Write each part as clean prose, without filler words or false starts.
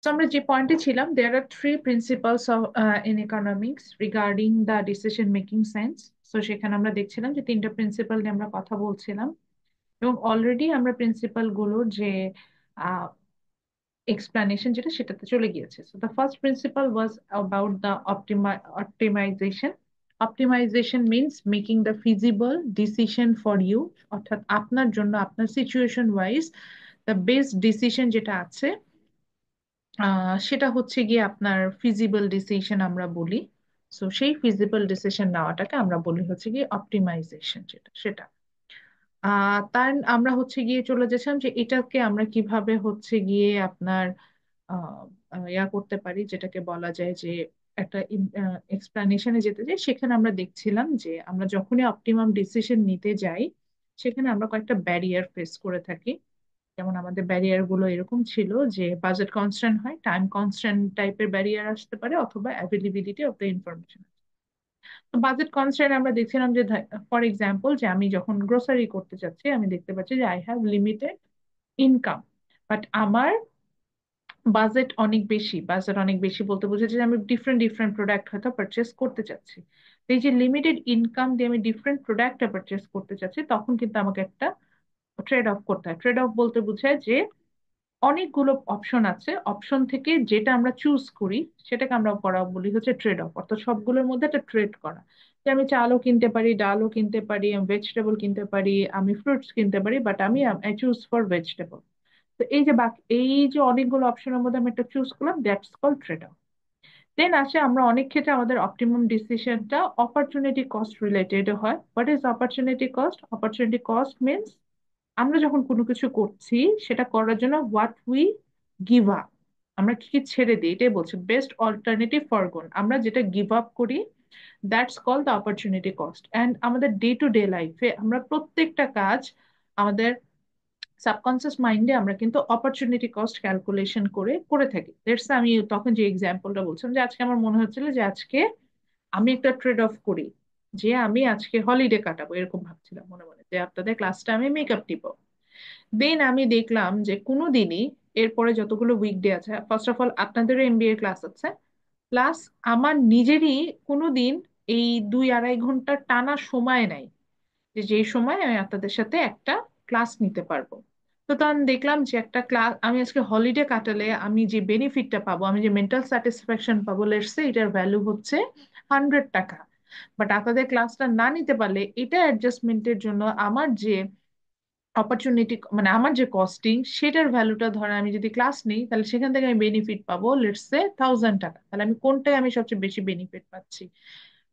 তো আমরা যে পয়েন্টে ছিলাম, there are three principles of in economics regarding the decision making science. তো সেখানে আমরা দেখছিলাম যে তিনটা প্রিন্সিপাল নিয়ে আমরা কথা বলছিলাম, এবং অলরেডি আমরা প্রিন্সিপাল গুলোর যে এক্সপ্লানেশন যেটা সেটাতে চলে গিয়েছে। So the first principle was about the optimization. Optimization means making the feasible decision for you, অর্থাৎ আপনার জন্য আপনার situation wise the best decision যেটা আছে সেটা হচ্ছে গিয়ে আপনার ফিজিবল ডিসিশন আমরা বলি। সো সেই ফিজিবল ডিসিশন নেওয়াটাকে আমরা বলি হচ্ছে গিয়ে অপটিমাইজেশন, যেটা সেটা তার আমরা হচ্ছে গিয়ে চলে যাচ্ছিলাম যে এটাকে আমরা কিভাবে হচ্ছে গিয়ে আপনার আহ ইয়া করতে পারি, যেটাকে বলা যায় যে একটা এক্সপ্লানেশনে যেতে যাই। সেখানে আমরা দেখছিলাম যে আমরা যখনই অপটিমাম ডিসিশন নিতে যাই, সেখানে আমরা কয়েকটা ব্যারিয়ার ফেস করে থাকি। যেমন আমাদের ব্যারিয়ার গুলো এরকম ছিল যে বাজেট কনস্ট্রেন্ট হয়, টাইম কনস্ট্রেন্ট টাইপের ব্যারিয়ার আসতে পারে, অথবা অ্যাভেলেবিলিটি অফ দ্য ইনফরমেশন। তো বাজেট কনস্ট্রেন্ট আমরা দেখছিলাম যে ফর এক্সাম্পল যে আমি যখন গ্রোসারি করতে চাচ্ছি, আমি দেখতে পাচ্ছি যে I have limited income, but আমার বাজেট অনেক বেশি বলতে বোঝাচ্ছে যে আমি ডিফারেন্ট ডিফারেন্ট প্রোডাক্ট হয়তো পারচেস করতে চাচ্ছি। তো এই যে লিমিটেড ইনকাম দিয়ে আমি ডিফারেন্ট প্রোডাক্ট পারচেস করতে চাচ্ছি, তখন কিন্তু আমাকে একটা ট্রেড অফ করতে হয়। ট্রেড অফ বলতে বোঝায় যে অনেকগুলো অপশন আছে, অপশন থেকে যেটা আমরা চুজ করি সেটাকে আমরা করা বলি হচ্ছে ট্রেড অফ, অর্থাৎ সবগুলোর মধ্যে একটা ট্রেড করা। যে আমি চালও কিনতে পারি, ডালও কিনতে পারি, আমি ভেজিটেবল কিনতে পারি, আমি ফ্রুটস কিনতে পারি, বাট আমি আই চুজ ফর ভেজিটেবল। তো এই যে বাকি এই যে অনেকগুলো অপশনের মধ্যে আমি একটা চুজ করলাম, দ্যাটস কল ট্রেড অফ। দেন আসে আমরা অনেক ক্ষেত্রে আমাদের অপটিমাম ডিসিশনটা অপরচুনিটি কস্ট রিলেটেড হয়। What is opportunity cost? Opportunity cost means আমরা যখন কোনো কিছু করছি, সেটা করার জন্য হোয়াট উই গিভ আপ, আমরা কি কি ছেড়ে দিই, এটাই বলছি বেস্ট অল্টারনেটিভ ফর গুড। আমরা যেটা গিভ আপ করি, that's call the opportunity cost. And আমাদের ডে টু ডে লাইফে আমরা প্রত্যেকটা কাজ আমাদের সাবকনসিয়াস মাইন্ডে আমরা কিন্তু অপরচুনিটি কস্ট ক্যালকুলেশন করে করে থাকি। দ্যাটস আমি তখন যে এক্সাম্পলটা বলছিলাম যে আজকে আমার মনে হচ্ছিল যে আজকে আমি একটা ট্রেড অফ করি, যে আমি আজকে হলিডে কাটাবো, এরকম ভাবছিলাম মনে মনে যে আপনাদের ক্লাসটা আমি মেকআপ দিব। দেন আমি দেখলাম যে কোনো দিনই এরপরে যতগুলো উইকডে আছে, ফার্স্ট অফ অল আপনাদেরও এমবিএ ক্লাস আছে, প্লাস আমার নিজেরই কোনো দিন এই 2-2.5 ঘন্টা টানা সময় নাই যে যেই সময় আমি আপনাদের সাথে একটা ক্লাস নিতে পারবো। তো তখন দেখলাম যে একটা ক্লাস আমি আজকে হলিডে কাটালে আমি যে বেনিফিটটা পাবো, আমি যে মেন্টাল স্যাটিসফ্যাকশন পাবো, লেটস সে এটার ভ্যালু হচ্ছে 100 টাকা। বাট আপনাদের ক্লাসটা না নিতে পারলে এটা অ্যাডজাস্টমেন্টের জন্য আমার যে অপরচুনিটি, মানে আমার যে কস্টিং, সেটার ভ্যালুটা ধরেন আমি যদি ক্লাস নিই, তাহলে সেখান থেকে আমি বেনিফিট পাবো লেটস সে 1000 টাকা। তাহলে আমি কোনটায় আমি সবচেয়ে বেশি বেনিফিট পাচ্ছি?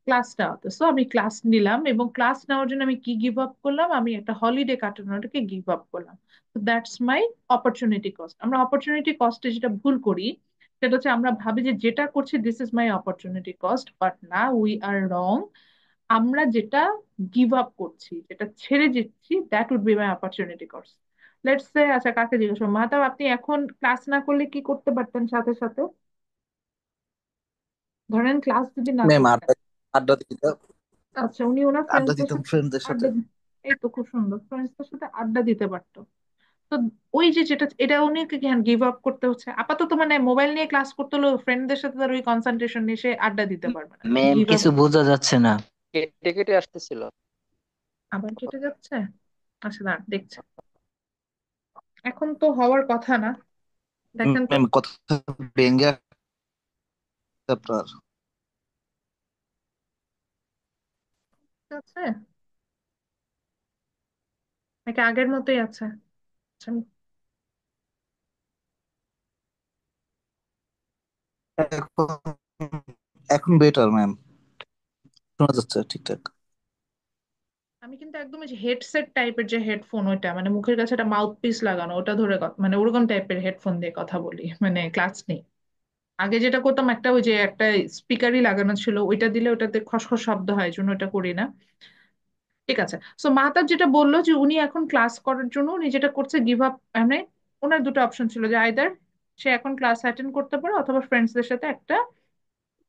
ক্লাসটা হতো। সো আমি ক্লাস নিলাম, এবং ক্লাস নেওয়ার জন্য আমি কি গিভ আপ করলাম? আমি একটা হলিডে কাটানোটাকে গিভ আপ করলাম। তো দ্যাটস মাই অপরচুনিটি কস্ট। আমরা অপরচুনিটি কস্টে যেটা ভুল করি, সেটা হচ্ছে আমরা ভাবি যে যেটা করছি this is my opportunity cost, but না, উই আর রং। আমরা যেটা গিভ আপ করছি, যেটা ছেড়ে দিচ্ছি, that would be my opportunity cost. Let's say, আচ্ছা কাকে জিজ্ঞেস করবো, মাহতাব আপনি এখন ক্লাস না করলে কি করতে পারতেন সাথে সাথে? ধরেন ক্লাস যদি না ম্যাম করতেন। আড্ডা আড্ডা দিতাম। আচ্ছা, উনি ওনার আড্ডা ফ্রেন্ডসদের দিতাম সাথে ফ্রেন্ডদের সাথে। আড্ডা এই তো খুব সুন্দর, ফ্রেন্ডসদের সাথে আড্ডা দিতে পারতো। তো ওই যে যেটা, এটা উনি কেন গিভ আপ করতে হচ্ছে আপাতত? মানে মোবাইল নিয়ে ক্লাস করতে হলো, ফ্রেন্ডদের সাথে তার ওই কনসেন্ট্রেশন নিয়ে সে আড্ডা দিতে পারবে না, ম্যাম গিভ আপ। কিছু বোঝা যাচ্ছে না। কেটে কেটে আসতেছিল। আবার কেটে যাচ্ছে। আচ্ছা দাঁড়ান দেখছে। এখন তো হওয়ার কথা না, দেখেন তো। ম্যাম কথা ভেঙে আসছে আপনার। ঠিক আছে, নাকি আগের মতোই আছে? আচ্ছা, এখন এখন বেটার ম্যাম, শোনা যাচ্ছে ঠিকঠাক। আমি কিন্তু একদম ওই যে হেডসেট টাইপের যে হেডফোন, ওইটা মানে মুখের কাছে একটা মাউথ পিস লাগানো, ওটা ধরে মানে ওরকম টাইপের হেডফোন দিয়ে কথা বলি, মানে ক্লাস নেই। আগে যেটা করতাম, একটা ওই যে একটা স্পিকারই লাগানো ছিল, ওইটা দিলে ওটাতে খসখস শব্দ হয়, এই জন্য ওটা করি না। ঠিক আছে। সো মাহতাব যেটা বললো যে উনি এখন ক্লাস করার জন্য উনি যেটা করছে গিভ আপ, মানে ওনার দুটো অপশন ছিল যে আইদার সে এখন ক্লাস অ্যাটেন্ড করতে পারে, অথবা ফ্রেন্ডসদের সাথে একটা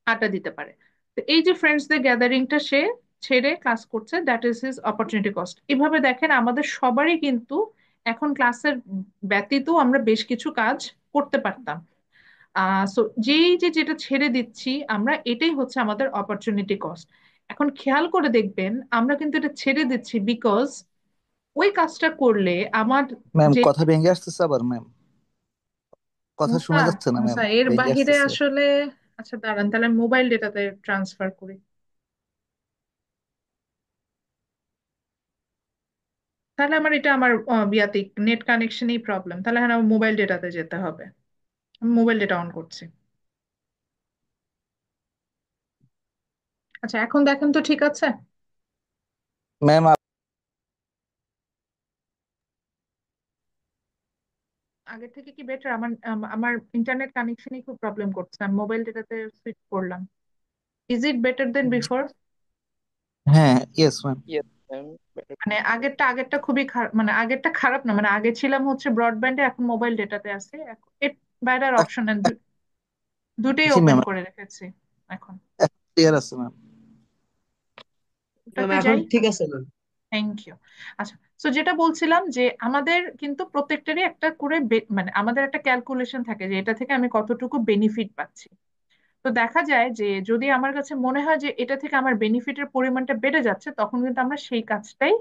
আড্ডা দিতে পারে। তো এই যে ফ্রেন্ডসদের গ্যাদারিংটা সে ছেড়ে ক্লাস করছে, that is his opportunity cost. এভাবে দেখেন আমাদের সবারই কিন্তু এখন ক্লাসের ব্যতীত আমরা বেশ কিছু কাজ করতে পারতাম। সো যেই যে যেটা ছেড়ে দিচ্ছি আমরা, এটাই হচ্ছে আমাদের অপরচুনিটি কস্ট। এখন খেয়াল করে দেখবেন আমরা কিন্তু এটা ছেড়ে দিচ্ছি বিকজ ওই কাজটা করলে আমার ম্যাম যে কথা ভেঙে আসতেছে আবার ম্যাম, কথা মুসা শোনা যাচ্ছে না ম্যাম, মুসা এর ভেঙে বাহিরে আসতেছে। আসলে, আচ্ছা দাঁড়ান তাহলে মোবাইল ডেটাতে ট্রান্সফার করি। তাহলে আমার এটা আমার বিয়াতে নেট কানেকশনই প্রবলেম, তাহলে হ্যাঁ আমার মোবাইল ডেটাতে যেতে হবে। আমি মোবাইল ডেটা অন করছি। আচ্ছা এখন দেখেন তো ঠিক আছে? ম্যাম আগের থেকে কি বেটার? আমার ইন্টারনেট কানেকশনই খুব প্রবলেম করছে, আমি মোবাইল ডেটাতে সুইচ করলাম। Is it better than before? হ্যাঁ, yes ma'am. Yes, ma'am. Better. মানে আগেরটা খুবই খারাপ, মানে আগেরটা খারাপ না, মানে আগে ছিলাম হচ্ছে ব্রডব্যান্ডে, এখন মোবাইল ডেটাতে আছে। এর বাইরে অপশন দুটোই জি ওপেন ম্যাম, করে রেখেছি এখন। ক্লিয়ার আছে ম্যাম। ম্যাম ওটাতে এখন যাই। ঠিক আছে ম্যাম। Thank you. আচ্ছা, তো যেটা বলছিলাম যে আমাদের কিন্তু প্রত্যেকটারই একটা করে মানে আমাদের একটা ক্যালকুলেশন থাকে যে এটা থেকে আমি কতটুকু বেনিফিট পাচ্ছি। তো দেখা যায় যে যদি আমার কাছে মনে হয় যে এটা থেকে আমার বেনিফিটের পরিমাণটা বেড়ে যাচ্ছে, তখন কিন্তু আমরা সেই কাজটাই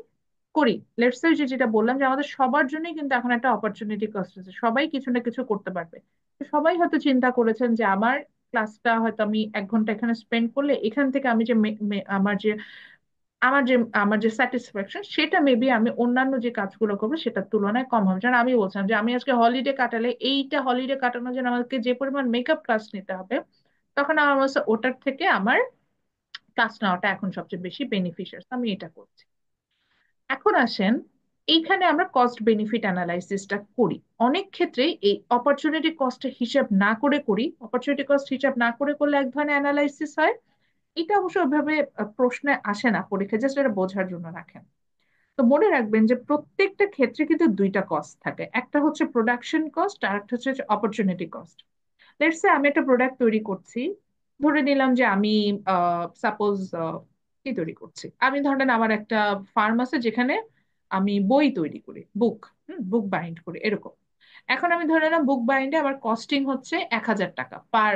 করি। লেটস সে যে যেটা বললাম যে আমাদের সবার জন্যই কিন্তু এখন একটা অপরচুনিটি কস্ট আছে, সবাই কিছু না কিছু করতে পারবে। তো সবাই হয়তো চিন্তা করেছেন যে আমার ক্লাসটা হয়তো আমি 1 ঘন্টা এখানে স্পেন্ড করলে এখান থেকে আমি যে আমার যে স্যাটিসফ্যাকশন সেটা মেবি আমি অন্যান্য যে কাজগুলো করবো সেটার তুলনায় কম হবে। যেমন আমি বলছিলাম যে আমি আজকে হলিডে কাটালে এইটা হলিডে কাটানোর জন্য আমাকে যে পরিমাণ মেকআপ ক্লাস নিতে হবে, তখন আমার মনে হচ্ছে ওটার থেকে আমার ক্লাস নেওয়াটা এখন সবচেয়ে বেশি বেনিফিশিয়াল, আমি এটা করছি। এখন আসেন, এইখানে আমরা কস্ট বেনিফিট অ্যানালাইসিসটা করি। অনেক ক্ষেত্রে এই অপরচুনিটি কস্টের হিসাব না করে করি। অপরচুনিটি কস্ট হিসাব না করে করলে এক ধরনের অ্যানালাইসিস হয়। এটা অবশ্য ওইভাবে প্রশ্নে আসে না পরীক্ষা, জাস্ট এটা বোঝার জন্য রাখেন। তো মনে রাখবেন যে প্রত্যেকটা ক্ষেত্রে কিন্তু দুইটা কস্ট থাকে, একটা হচ্ছে প্রোডাকশন কস্ট আর একটা হচ্ছে অপরচুনিটি কস্ট। লেটস সে আমি একটা প্রোডাক্ট তৈরি করছি। ধরে নিলাম যে আমি সাপোজ কি তৈরি করছি, আমি ধরেন আমার একটা ফার্ম আছে যেখানে আমি বই তৈরি করি, বুক বাইন্ড করি এরকম। এখন আমি ধরে নিলাম বুক বাইন্ডে আমার কস্টিং হচ্ছে 1,000 টাকা পার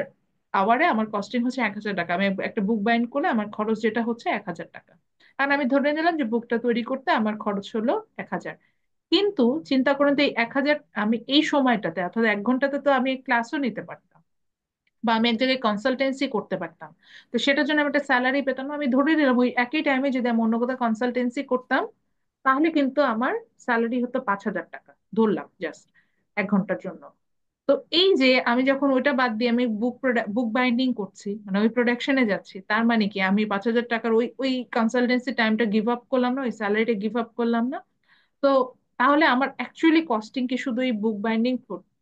আওয়ারে, আমার কস্টিং হচ্ছে 1,000 টাকা। আমি একটা বুক বাইন্ড করলে আমার খরচ যেটা হচ্ছে 1,000 টাকা। কারণ আমি ধরে নিলাম যে বুকটা তৈরি করতে আমার খরচ হলো 1,000। কিন্তু চিন্তা করুন তো এই 1,000 আমি এই সময়টাতে অর্থাৎ 1 ঘন্টাতে তো আমি ক্লাসও নিতে পারতাম, বা আমি এক জায়গায় কনসালটেন্সি করতে পারতাম। তো সেটার জন্য আমি একটা স্যালারি পেতাম না। আমি ধরে নিলাম ওই একই টাইমে যদি আমি অন্য কোথাও কনসালটেন্সি করতাম, তাহলে কিন্তু আমার স্যালারি হতো 5,000 টাকা, ধরলাম জাস্ট 1 ঘন্টার জন্য। তো এই যে আমি যখন ওইটা বাদ দিয়ে আমি বুক বাইন্ডিং করছি, মানে ওই প্রোডাকশনে যাচ্ছি, তার মানে কি আমি 5,000 টাকার ওই ওই কনসালটেন্সি টাইমটা গিভ আপ করলাম না, ওই স্যালারিটা গিভ আপ করলাম না। তো তাহলে আমার অ্যাকচুয়ালি কস্টিং কি শুধু এই বুক বাইন্ডিং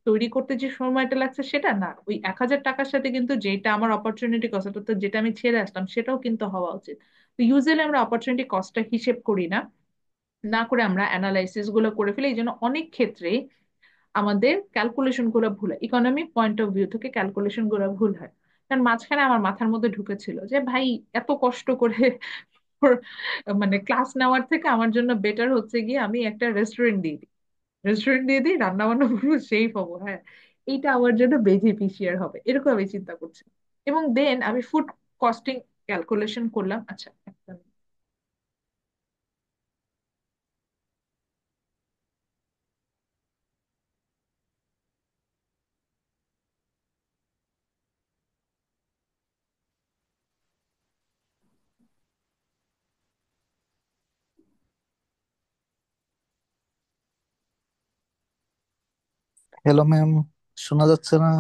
তৈরি করতে যে সময়টা লাগছে সেটা না, ওই 1,000 টাকার সাথে কিন্তু যেটা আমার অপরচুনিটি কস্ট, অর্থাৎ যেটা আমি ছেড়ে আসলাম সেটাও কিন্তু হওয়া উচিত। তো ইউজুয়ালি আমরা অপরচুনিটি কস্টটা হিসেব করি না, না করে আমরা অ্যানালাইসিস গুলো করে ফেলি। এই জন্য অনেক ক্ষেত্রে আমাদের ক্যালকুলেশন গুলো ভুল হয়, ইকোনমিক পয়েন্ট অফ ভিউ থেকে ক্যালকুলেশন গুলো ভুল হয়। কারণ মাঝখানে আমার মাথার মধ্যে ঢুকেছিল যে ভাই এত কষ্ট করে ওর মানে ক্লাস নেওয়ার থেকে আমার জন্য বেটার হচ্ছে গিয়ে আমি একটা রেস্টুরেন্ট দিয়ে দিই, রান্না বান্না করবো, সেই পাবো, হ্যাঁ এইটা আমার জন্য বেনিফিশিয়ার হবে, এরকম আমি চিন্তা করছি। এবং দেন আমি ফুড কস্টিং ক্যালকুলেশন করলাম। আচ্ছা একটা হ্যালো ম্যাম, শোনা যাচ্ছে না?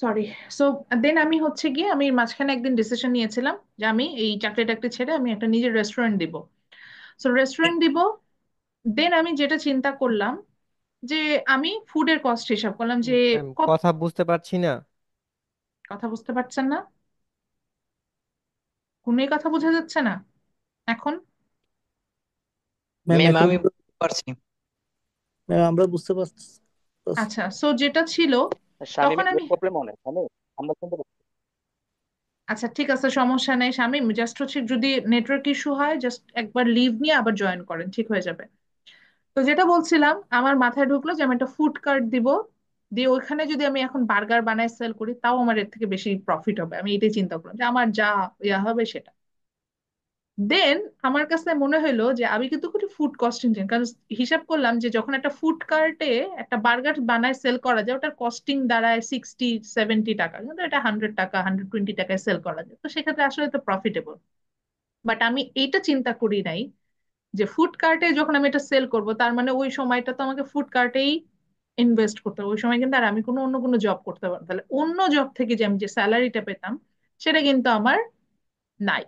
সরি। সো দেন আমি হচ্ছে গিয়ে আমি মাঝখানে একদিন ডিসিশন নিয়েছিলাম যে আমি এই চাকরি টাকরি ছেড়ে আমি একটা নিজের রেস্টুরেন্ট দিব। সো রেস্টুরেন্ট দিব। দেন আমি যেটা চিন্তা করলাম যে আমি ফুডের কস্ট হিসাব করলাম যে ম্যাম কত। কথা বুঝতে পারছি না। কথা বুঝতে পারছেন না? কোনোই কথা বোঝা যাচ্ছে না এখন? ম্যাম ম্যাম এখন আমি বুঝতে পারছি। ম্যাম আমরা বুঝতে পারছি। আচ্ছা, সো যেটা ছিল তখন শামীমের আমি, নেট প্রবলেম অনেক, শামীম আমরা শুনতে পাচ্ছি। আচ্ছা ঠিক আছে সমস্যা নেই শামীম, জাস্ট হচ্ছে যদি নেটওয়ার্ক ইস্যু হয় জাস্ট একবার লিভ নিয়ে আবার জয়েন করেন, ঠিক হয়ে যাবে। তো যেটা বলছিলাম আমার মাথায় ঢুকলো যে আমি একটা ফুড কার্ট দিব, দিয়ে ওইখানে যদি আমি এখন বার্গার বানায় সেল করি, তাও আমার এর থেকে বেশি প্রফিট হবে। আমি এটাই চিন্তা করলাম যে আমার যা ইয়া হবে সেটা। দেন আমার কাছে মনে হলো যে আমি কিন্তু কিছু ফুড কস্টিং জানি, কারণ হিসাব করলাম যে যখন একটা ফুড কার্টে একটা বার্গার বানায় সেল করা যায়, ওটার কস্টিং দাঁড়ায় 60-70 টাকা, কিন্তু এটা 100 টাকা 120 টাকায় সেল করা যায়, তো সেক্ষেত্রে আসলে তো প্রফিটেবল। বাট আমি এইটা চিন্তা করি নাই যে ফুড কার্টে যখন আমি এটা সেল করব, তার মানে ওই সময়টা তো আমাকে ফুড কার্টেই ইনভেস্ট করতে হবে। ওই সময় কিন্তু আর আমি অন্য কোনো জব করতে পারবো না। তাহলে অন্য জব থেকে যে আমি যে স্যালারিটা পেতাম, সেটা কিন্তু আমার নাই।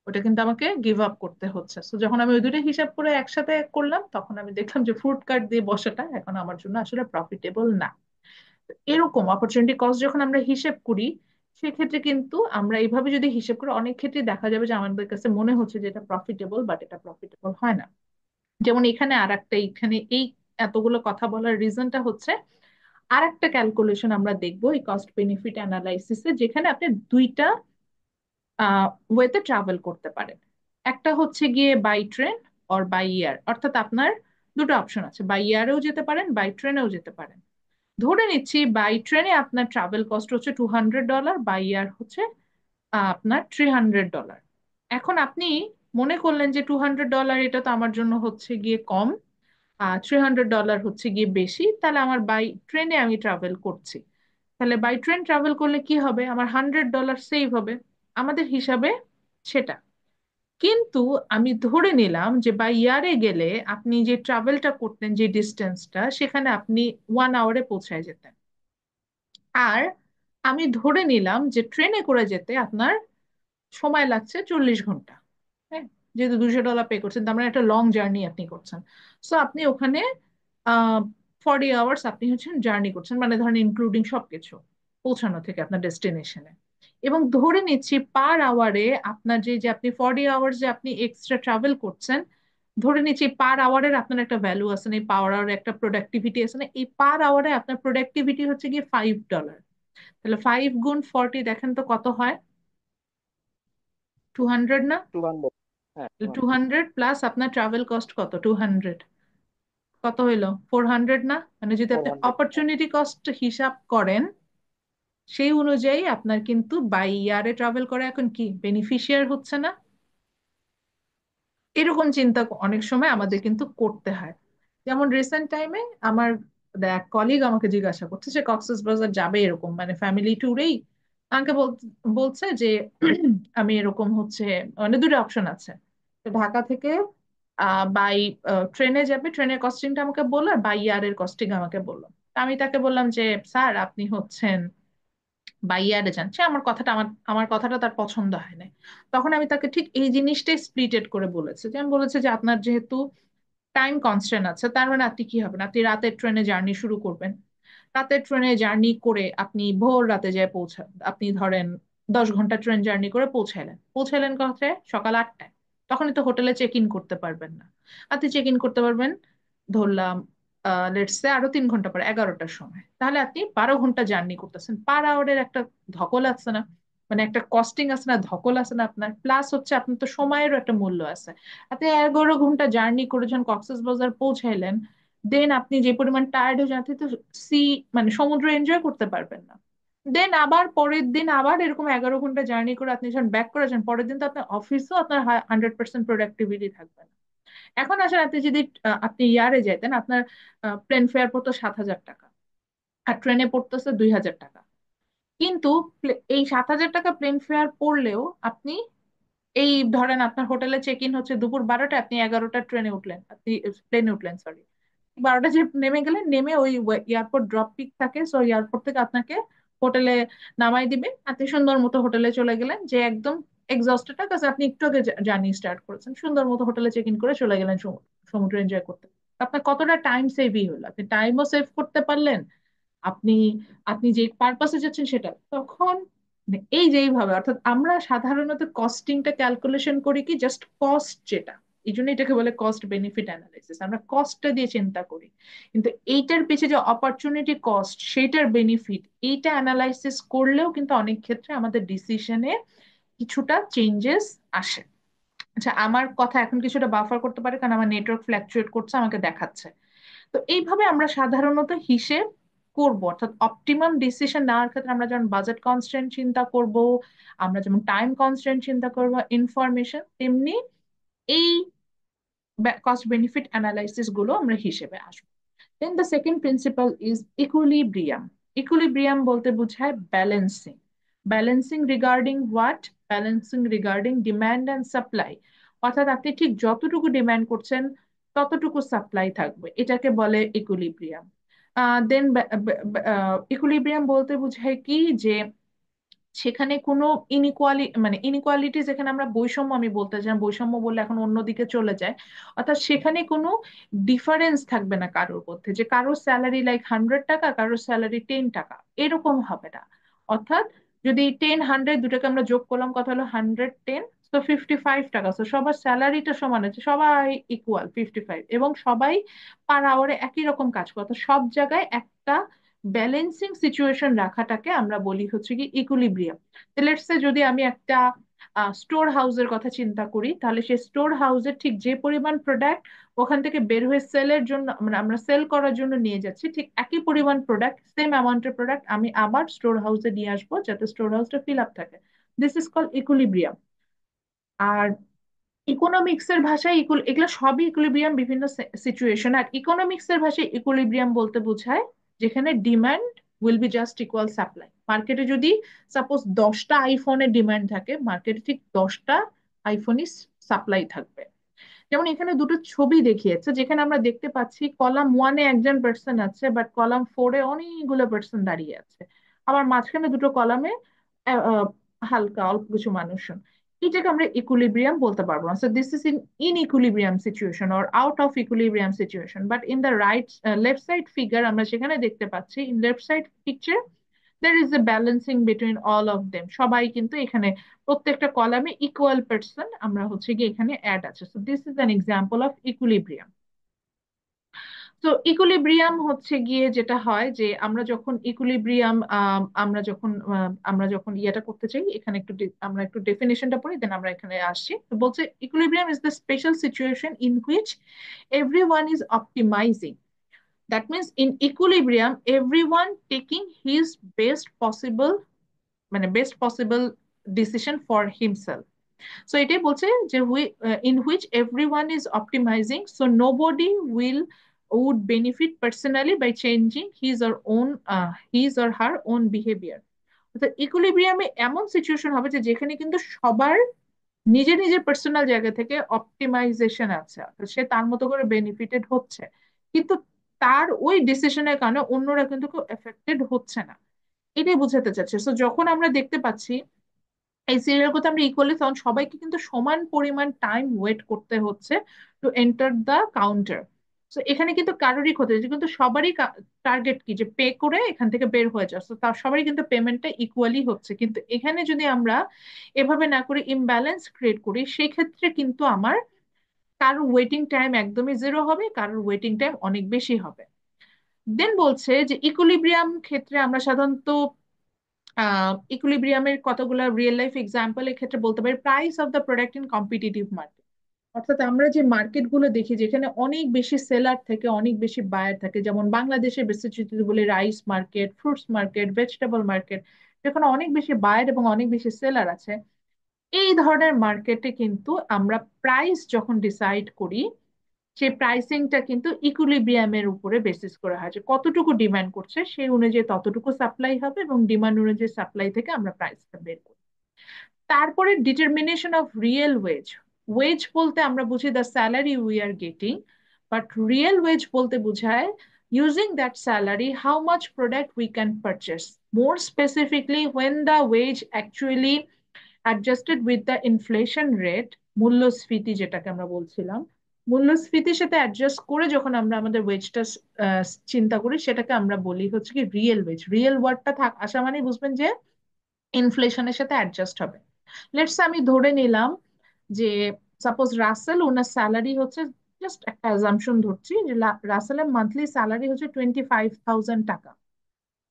ওটা কিন্তু আমাকে গিভ আপ করতে হচ্ছে। তো যখন আমি ওই দুটো হিসাব করে একসাথে করলাম, তখন আমি দেখলাম যে ফুড কার্ট দিয়ে বসাটা এখন আমার জন্য আসলে প্রফিটেবল না। তো এরকম অপরচুনিটি কস্ট যখন আমরা হিসেব করি, সেক্ষেত্রে কিন্তু আমরা এইভাবে যদি হিসেব করি, অনেক ক্ষেত্রে দেখা যাবে যে আমাদের কাছে মনে হচ্ছে যে এটা প্রফিটেবল, বাট এটা প্রফিটেবল হয় না। যেমন এখানে আর একটা, এখানে এই এতগুলো কথা বলার রিজনটা হচ্ছে আর একটা ক্যালকুলেশন আমরা দেখবো এই কস্ট বেনিফিট অ্যানালাইসিসে, যেখানে আপনি দুইটা ওয়েতে ট্রাভেল করতে পারেন। একটা হচ্ছে গিয়ে by train or by air, অর্থাৎ আপনার দুটো অপশন আছে, বাই এয়ারেও যেতে পারেন, বাই ট্রেনেও যেতে পারেন। ধরে নিচ্ছি বাই ট্রেনে আপনার ট্রাভেল কস্ট হচ্ছে $200, বাই এয়ার হচ্ছে আপনার $300। এখন আপনি মনে করলেন যে $200 এটা তো আমার জন্য হচ্ছে গিয়ে কম, আর $300 হচ্ছে গিয়ে বেশি, তাহলে আমার বাই ট্রেনে আমি ট্রাভেল করছি। তাহলে বাই ট্রেন ট্রাভেল করলে কি হবে, আমার $100 সেভ হবে আমাদের হিসাবে সেটা। কিন্তু আমি ধরে নিলাম যে বাই এয়ারে গেলে আপনি যে ট্রাভেলটা করতেন, যে ডিস্টেন্সটা, সেখানে আপনি 1 আওয়ারে পৌঁছায় যেতেন। আর আমি ধরে নিলাম যে ট্রেনে করে যেতে আপনার সময় লাগছে 40 ঘন্টা। হ্যাঁ, যেহেতু $200 পে করছেন, তার মানে একটা লং জার্নি আপনি করছেন। সো আপনি ওখানে 40 আওয়ার্স আপনি হচ্ছেন জার্নি করছেন, মানে ধরেন ইনক্লুডিং সবকিছু পৌঁছানো থেকে আপনার ডেস্টিনেশনে। এবং ধরে নিচ্ছি পার আওয়ারে আপনার যে যে আপনি 40 আওয়ার্স যে আপনি এক্সট্রা ট্রাভেল করছেন, ধরে নিচ্ছি পার আওয়ারের আপনার একটা ভ্যালু আছে না, এই পার আওয়ারে একটা প্রোডাক্টিভিটি আছে না, এই পার আওয়ারে আপনার প্রোডাক্টিভিটি হচ্ছে গিয়ে $5। তাহলে 5 গুণ 40 দেখেন তো কত হয়, 200 না? 200। হ্যাঁ, টু হান্ড্রেড প্লাস আপনার ট্রাভেল কস্ট কত, 200, কত হইলো, 400 না? মানে যদি ফোর আপনি হান্ড্রেড অপরচুনিটি কস্ট হিসাব করেন, সেই অনুযায়ী আপনার কিন্তু বাই ইয়ারে ট্রাভেল করা এখন কি বেনিফিশিয়ার হচ্ছে না? এরকম চিন্তা অনেক সময় আমাদের কিন্তু করতে হয়। যেমন রিসেন্ট টাইমে আমার এক কলিগ আমাকে জিজ্ঞাসা করছে, সে কক্সবাজার যাবে এরকম মানে ফ্যামিলি ট্যুরেই। আমাকে বলছে যে আমি এরকম হচ্ছে, মানে দুটো অপশন আছে, তো ঢাকা থেকে বাই ট্রেনে যাবে, ট্রেনের কস্টিংটা আমাকে বললো, আর বাই এয়ারের কস্টিং আমাকে বললো। তা আমি তাকে বললাম যে স্যার আপনি হচ্ছেন বাই এয়ারে যান। সে আমার কথাটা আমার আমার কথাটা তার পছন্দ হয় না। তখন আমি তাকে ঠিক এই জিনিসটাই স্প্লিটেড করে বলেছি, যে আমি বলেছি যে আপনার যেহেতু টাইম কনস্ট্রেন্ট আছে, তার মানে আপনি কি হবেন, আপনি রাতের ট্রেনে জার্নি শুরু করবেন, রাতের ট্রেনে জার্নি করে আপনি ভোর রাতে যায় আপনি ধরেন 10 ঘন্টা ট্রেন জার্নি করে পৌঁছাইলেন কোথায়, সকাল 8টায়। তখনই তো হোটেলে চেক ইন করতে পারবেন না। আপনি চেক ইন করতে পারবেন ধরলাম লেটস সে আরো 3 ঘন্টা পরে 11টার সময়। তাহলে আপনি 12 ঘন্টা জার্নি করতেছেন, পার আওয়ারের একটা ধকল আছে না, মানে একটা কস্টিং আছে না, ধকল আছে না আপনার, প্লাস হচ্ছে আপনার তো সময়েরও একটা মূল্য আছে। আপনি 11 ঘন্টা জার্নি করে যখন কক্সবাজার পৌঁছাইলেন, দেন আপনি যে পরিমাণ টায়ার্ড হয়ে যান, আপনি তো সি মানে সমুদ্র এনজয় করতে পারবেন না। দেন আবার পরের দিন আবার এরকম 11 ঘন্টা জার্নি করে আপনি যখন ব্যাক করেছেন, পরের দিন তো আপনার অফিসেও আপনার 100% প্রোডাক্টিভিটি থাকবে না। এখন আসলে আপনি যদি আপনি ইয়ারে যেতেন, আপনার প্লেন ফেয়ার পড়তো 7,000 টাকা, আর ট্রেনে পড়তেছে 2,000 টাকা। কিন্তু এই 7,000 টাকা প্লেন ফেয়ার পড়লেও আপনি এই ধরেন আপনার হোটেলে চেক ইন হচ্ছে দুপুর 12টায়, আপনি 11টা ট্রেনে উঠলেন, আপনি প্লেনে উঠলেন সরি, 12টা যে নেমে গেলেন, নেমে ওই এয়ারপোর্ট ড্রপ পিক থাকে, সো এয়ারপোর্ট থেকে আপনাকে হোটেলে নামাই দিবে, আপনি সুন্দর মতো হোটেলে চলে গেলেন, যে একদম এক্সস্টেড, কাছে আপনি একটু আগে জার্নি স্টার্ট করেছেন, সুন্দর মতো হোটেলে চেক ইন করে চলে গেলেন সমুদ্র এনজয় করতে। আপনার কতটা টাইম সেভই হলো, আপনি টাইমও সেভ করতে পারলেন, আপনি আপনি যে পারপাসে যাচ্ছেন সেটা তখন, মানে এই যে এইভাবে, অর্থাৎ আমরা সাধারণত কস্টিংটা ক্যালকুলেশন করি কি জাস্ট কস্ট যেটা, এই জন্য এটাকে বলে কস্ট বেনিফিট অ্যানালাইসিস, আমরা কস্টটা দিয়ে চিন্তা করি। কিন্তু এইটার পিছে যে অপরচুনিটি কস্ট, সেইটার বেনিফিট, এইটা অ্যানালাইসিস করলেও কিন্তু অনেক ক্ষেত্রে আমাদের ডিসিশনে কিছুটা চেঞ্জেস আসে। আচ্ছা, আমার কথা এখন কিছুটা বাফার করতে পারে, কারণ আমার নেটওয়ার্ক ফ্ল্যাকচুয়েট করছে, আমাকে দেখাচ্ছে। তো এইভাবে আমরা সাধারণত হিসেব করব, অর্থাৎ অপটিমাম ডিসিশন নেওয়ার ক্ষেত্রে আমরা যেমন বাজেট কনস্ট্রেন্ট চিন্তা করব, আমরা যেমন টাইম কনস্ট্রেন্ট চিন্তা করব, ইনফরমেশন, তেমনি এই কস্ট বেনিফিট অ্যানালাইসিস গুলো আমরা হিসেবে আসবো। Then the second principle is equilibrium. Equilibrium বলতে বোঝায় balancing. Balancing regarding what? Balancing regarding demand and supply. অর্থাৎ আপনি ঠিক যতটুকু ডিমান্ড করছেন ততটুকু সাপ্লাই থাকবে, এটাকে বলে ইকুইলিব্রিয়াম। দেন ইকুইলিব্রিয়াম বলতে বোঝায় কি যে সেখানে কোনো ইনইকুয়ালিটি, যেখানে আমরা বৈষম্য, আমি বলতে চাই বৈষম্য বললে এখন অন্যদিকে চলে যায়, অর্থাৎ সেখানে কোনো ডিফারেন্স থাকবে না কারোর মধ্যে, যে কারোর স্যালারি লাইক 100 টাকা, কারোর স্যালারি 10 টাকা, এরকম হবে না। অর্থাৎ যদি 10 100 দুটাকে আমরা যোগ করলাম, কথা হলো 110, তো 55 টাকা, তো সবার স্যালারিটা সমান আছে, সবাই ইকুয়াল 55, এবং সবাই পার আওয়ারে একই রকম কাজ করে, তো সব জায়গায় একটা ব্যালেন্সিং সিচুয়েশন রাখাটাকে আমরা বলি হচ্ছে কি ইকুইলিব্রিয়াম। লেটস সে যদি আমি একটা স্টোর হাউসের কথা চিন্তা করি, তাহলে সেই স্টোর হাউসের ঠিক যে পরিমাণ প্রোডাক্ট ওখান থেকে বের হয়ে সেলের জন্য, মানে আমরা সেল করার জন্য নিয়ে যাচ্ছি, ঠিক একই পরিমাণ প্রোডাক্ট, সেম অ্যামাউন্টের প্রোডাক্ট আমি আবার স্টোর হাউসে নিয়ে আসবো যাতে স্টোর হাউসটা ফিল আপ থাকে। This is call equilibrium. আর ইকোনমিক্স এর ভাষায় এগুলো সবই ইকুইলিব্রিয়াম বিভিন্ন সিচুয়েশন। আর ইকোনমিক্স এর ভাষায় ইকুইলিব্রিয়াম বলতে বোঝায় যেখানে demand will be just equal supply. মার্কেটে যদি সাপোজ 10টা আইফোনের ডিমান্ড থাকে, মার্কেটে ঠিক 10টা আইফোনই সাপ্লাই থাকবে। যেমন এখানে দুটো ছবি দেখিয়েছে, যেখানে আমরা দেখতে পাচ্ছি কলাম 1-এ একজন পার্সন আছে, বাট কলাম 4-এ অনেকগুলো পার্সন দাঁড়িয়ে আছে, আবার মাঝখানে দুটো কলামে হালকা অল্প কিছু মানুষজন। এটাকে আমরা ইকুইলিব্রিয়াম বলতে পারবো না। So this is in equilibrium situation or out of equilibrium situation, but in the right left side figure আমরা সেখানে দেখতে পাচ্ছি, in left side picture there is a balancing between all of them, সবাই কিন্তু এখানে প্রত্যেকটা কলামে ইকুয়াল পার্সন আমরা হচ্ছে গিয়ে এখানে অ্যাড আছে। So this is an example of equilibrium. তো ইকুইলিব্রিয়াম হচ্ছে গিয়ে যেটা হয় যে আমরা যখন ইকুইলিব্রিয়াম আমরা যখন ইয়েটা করতে চাই, এখানে আমরা একটু ডেফিনেশনটা পড়ি, দেন আমরা এখানে আসছি। তো বলছে equilibrium is the special situation in which everyone is optimising. That means in equilibrium, everyone taking his best possible, মানে best possible decision for himself. So এটাই বলছে যে in which everyone is optimising, so nobody will would benefit personally by changing his or her own behavior. অর্থাৎ ইকুইলিব্রিয়ামে এমন situation হবে যে যেখানে কিন্তু সবার নিজের নিজের পার্সোনাল জায়গা থেকে অপটিমাইজেশন আছে, অর্থাৎ সে তার মতো করে বেনিফিটেড হচ্ছে, কিন্তু তার ওই ডিসিশনের কারণে অন্যরা কিন্তু খুব এফেক্টেড হচ্ছে না। এটাই বোঝাতে চাচ্ছে। তো যখন আমরা দেখতে পাচ্ছি এই সিরিয়াল করতে আমরা ইকুয়ালি, তখন সবাইকে কিন্তু সমান পরিমাণ টাইম ওয়েট করতে হচ্ছে টু এন্টার দ্য কাউন্টার। তো এখানে কিন্তু কারোরই ক্ষতি হচ্ছে, কিন্তু সবারই টার্গেট কি যে পে করে এখান থেকে বের হয়ে যাচ্ছে, তো তার সবারই কিন্তু পেমেন্টটা ইকুয়ালি হচ্ছে। কিন্তু এখানে যদি আমরা এভাবে না করে ইমব্যালেন্স ক্রিয়েট করি, সেই ক্ষেত্রে কিন্তু আমার কারোর ওয়েটিং টাইম একদমই জিরো হবে, কারোর ওয়েটিং টাইম অনেক বেশি হবে। দেন বলছে যে ইকুইলিব্রিয়াম ক্ষেত্রে আমরা সাধারণত ইকুইলিব্রিয়ামের কতগুলো রিয়েল লাইফ এক্সাম্পল এক্ষেত্রে বলতে পারি। Price of the product in competitive market, অর্থাৎ আমরা যে মার্কেট গুলো দেখি যেখানে অনেক বেশি সেলার থেকে অনেক বেশি বায়ার থাকে, যেমন বাংলাদেশের বেশি যদি বলি rice market, fruits market, vegetable market, যেখানে অনেক বেশি বায়ার এবং অনেক বেশি সেলার আছে, এই ধরনের মার্কেটে কিন্তু আমরা প্রাইস যখন ডিসাইড করি, সেই প্রাইসিংটা কিন্তু ইকুইলিব্রিয়ামের উপরে বেসিস করা হয়, যে কতটুকু ডিমান্ড করছে সেই অনুযায়ী ততটুকু সাপ্লাই হবে, এবং ডিমান্ড অনুযায়ী সাপ্লাই থেকে আমরা প্রাইসটা বের করি। তারপরে determination of real wage. Wage বলতে আমরা বুঝি the salary we are getting, but real wage বলতে বোঝায় using that salary how much product we can purchase, more specifically when the wage actually adjusted with the inflation rate, মূল্যস্ফীতি যেটাকে আমরা বলছিলাম, মূল্যস্ফীতির সাথে অ্যাডজাস্ট করে যখন আমরা আমাদের ওয়েজটা চিন্তা করি, সেটাকে আমরা বলি হচ্ছে কি রিয়েল ওয়েজ। রিয়েল ওয়ার্ডটা আসা মানে বুঝবেন যে ইনফ্লেশনের সাথে অ্যাডজাস্ট হবে। লেটস আমি ধরে নিলাম যে সাপোজ রাসেল, ওনার স্যালারি হচ্ছে, জাস্ট একটা অ্যাজাম্পশন ধরছি যে রাসেলের মান্থলি স্যালারি হচ্ছে 25,000 টাকা।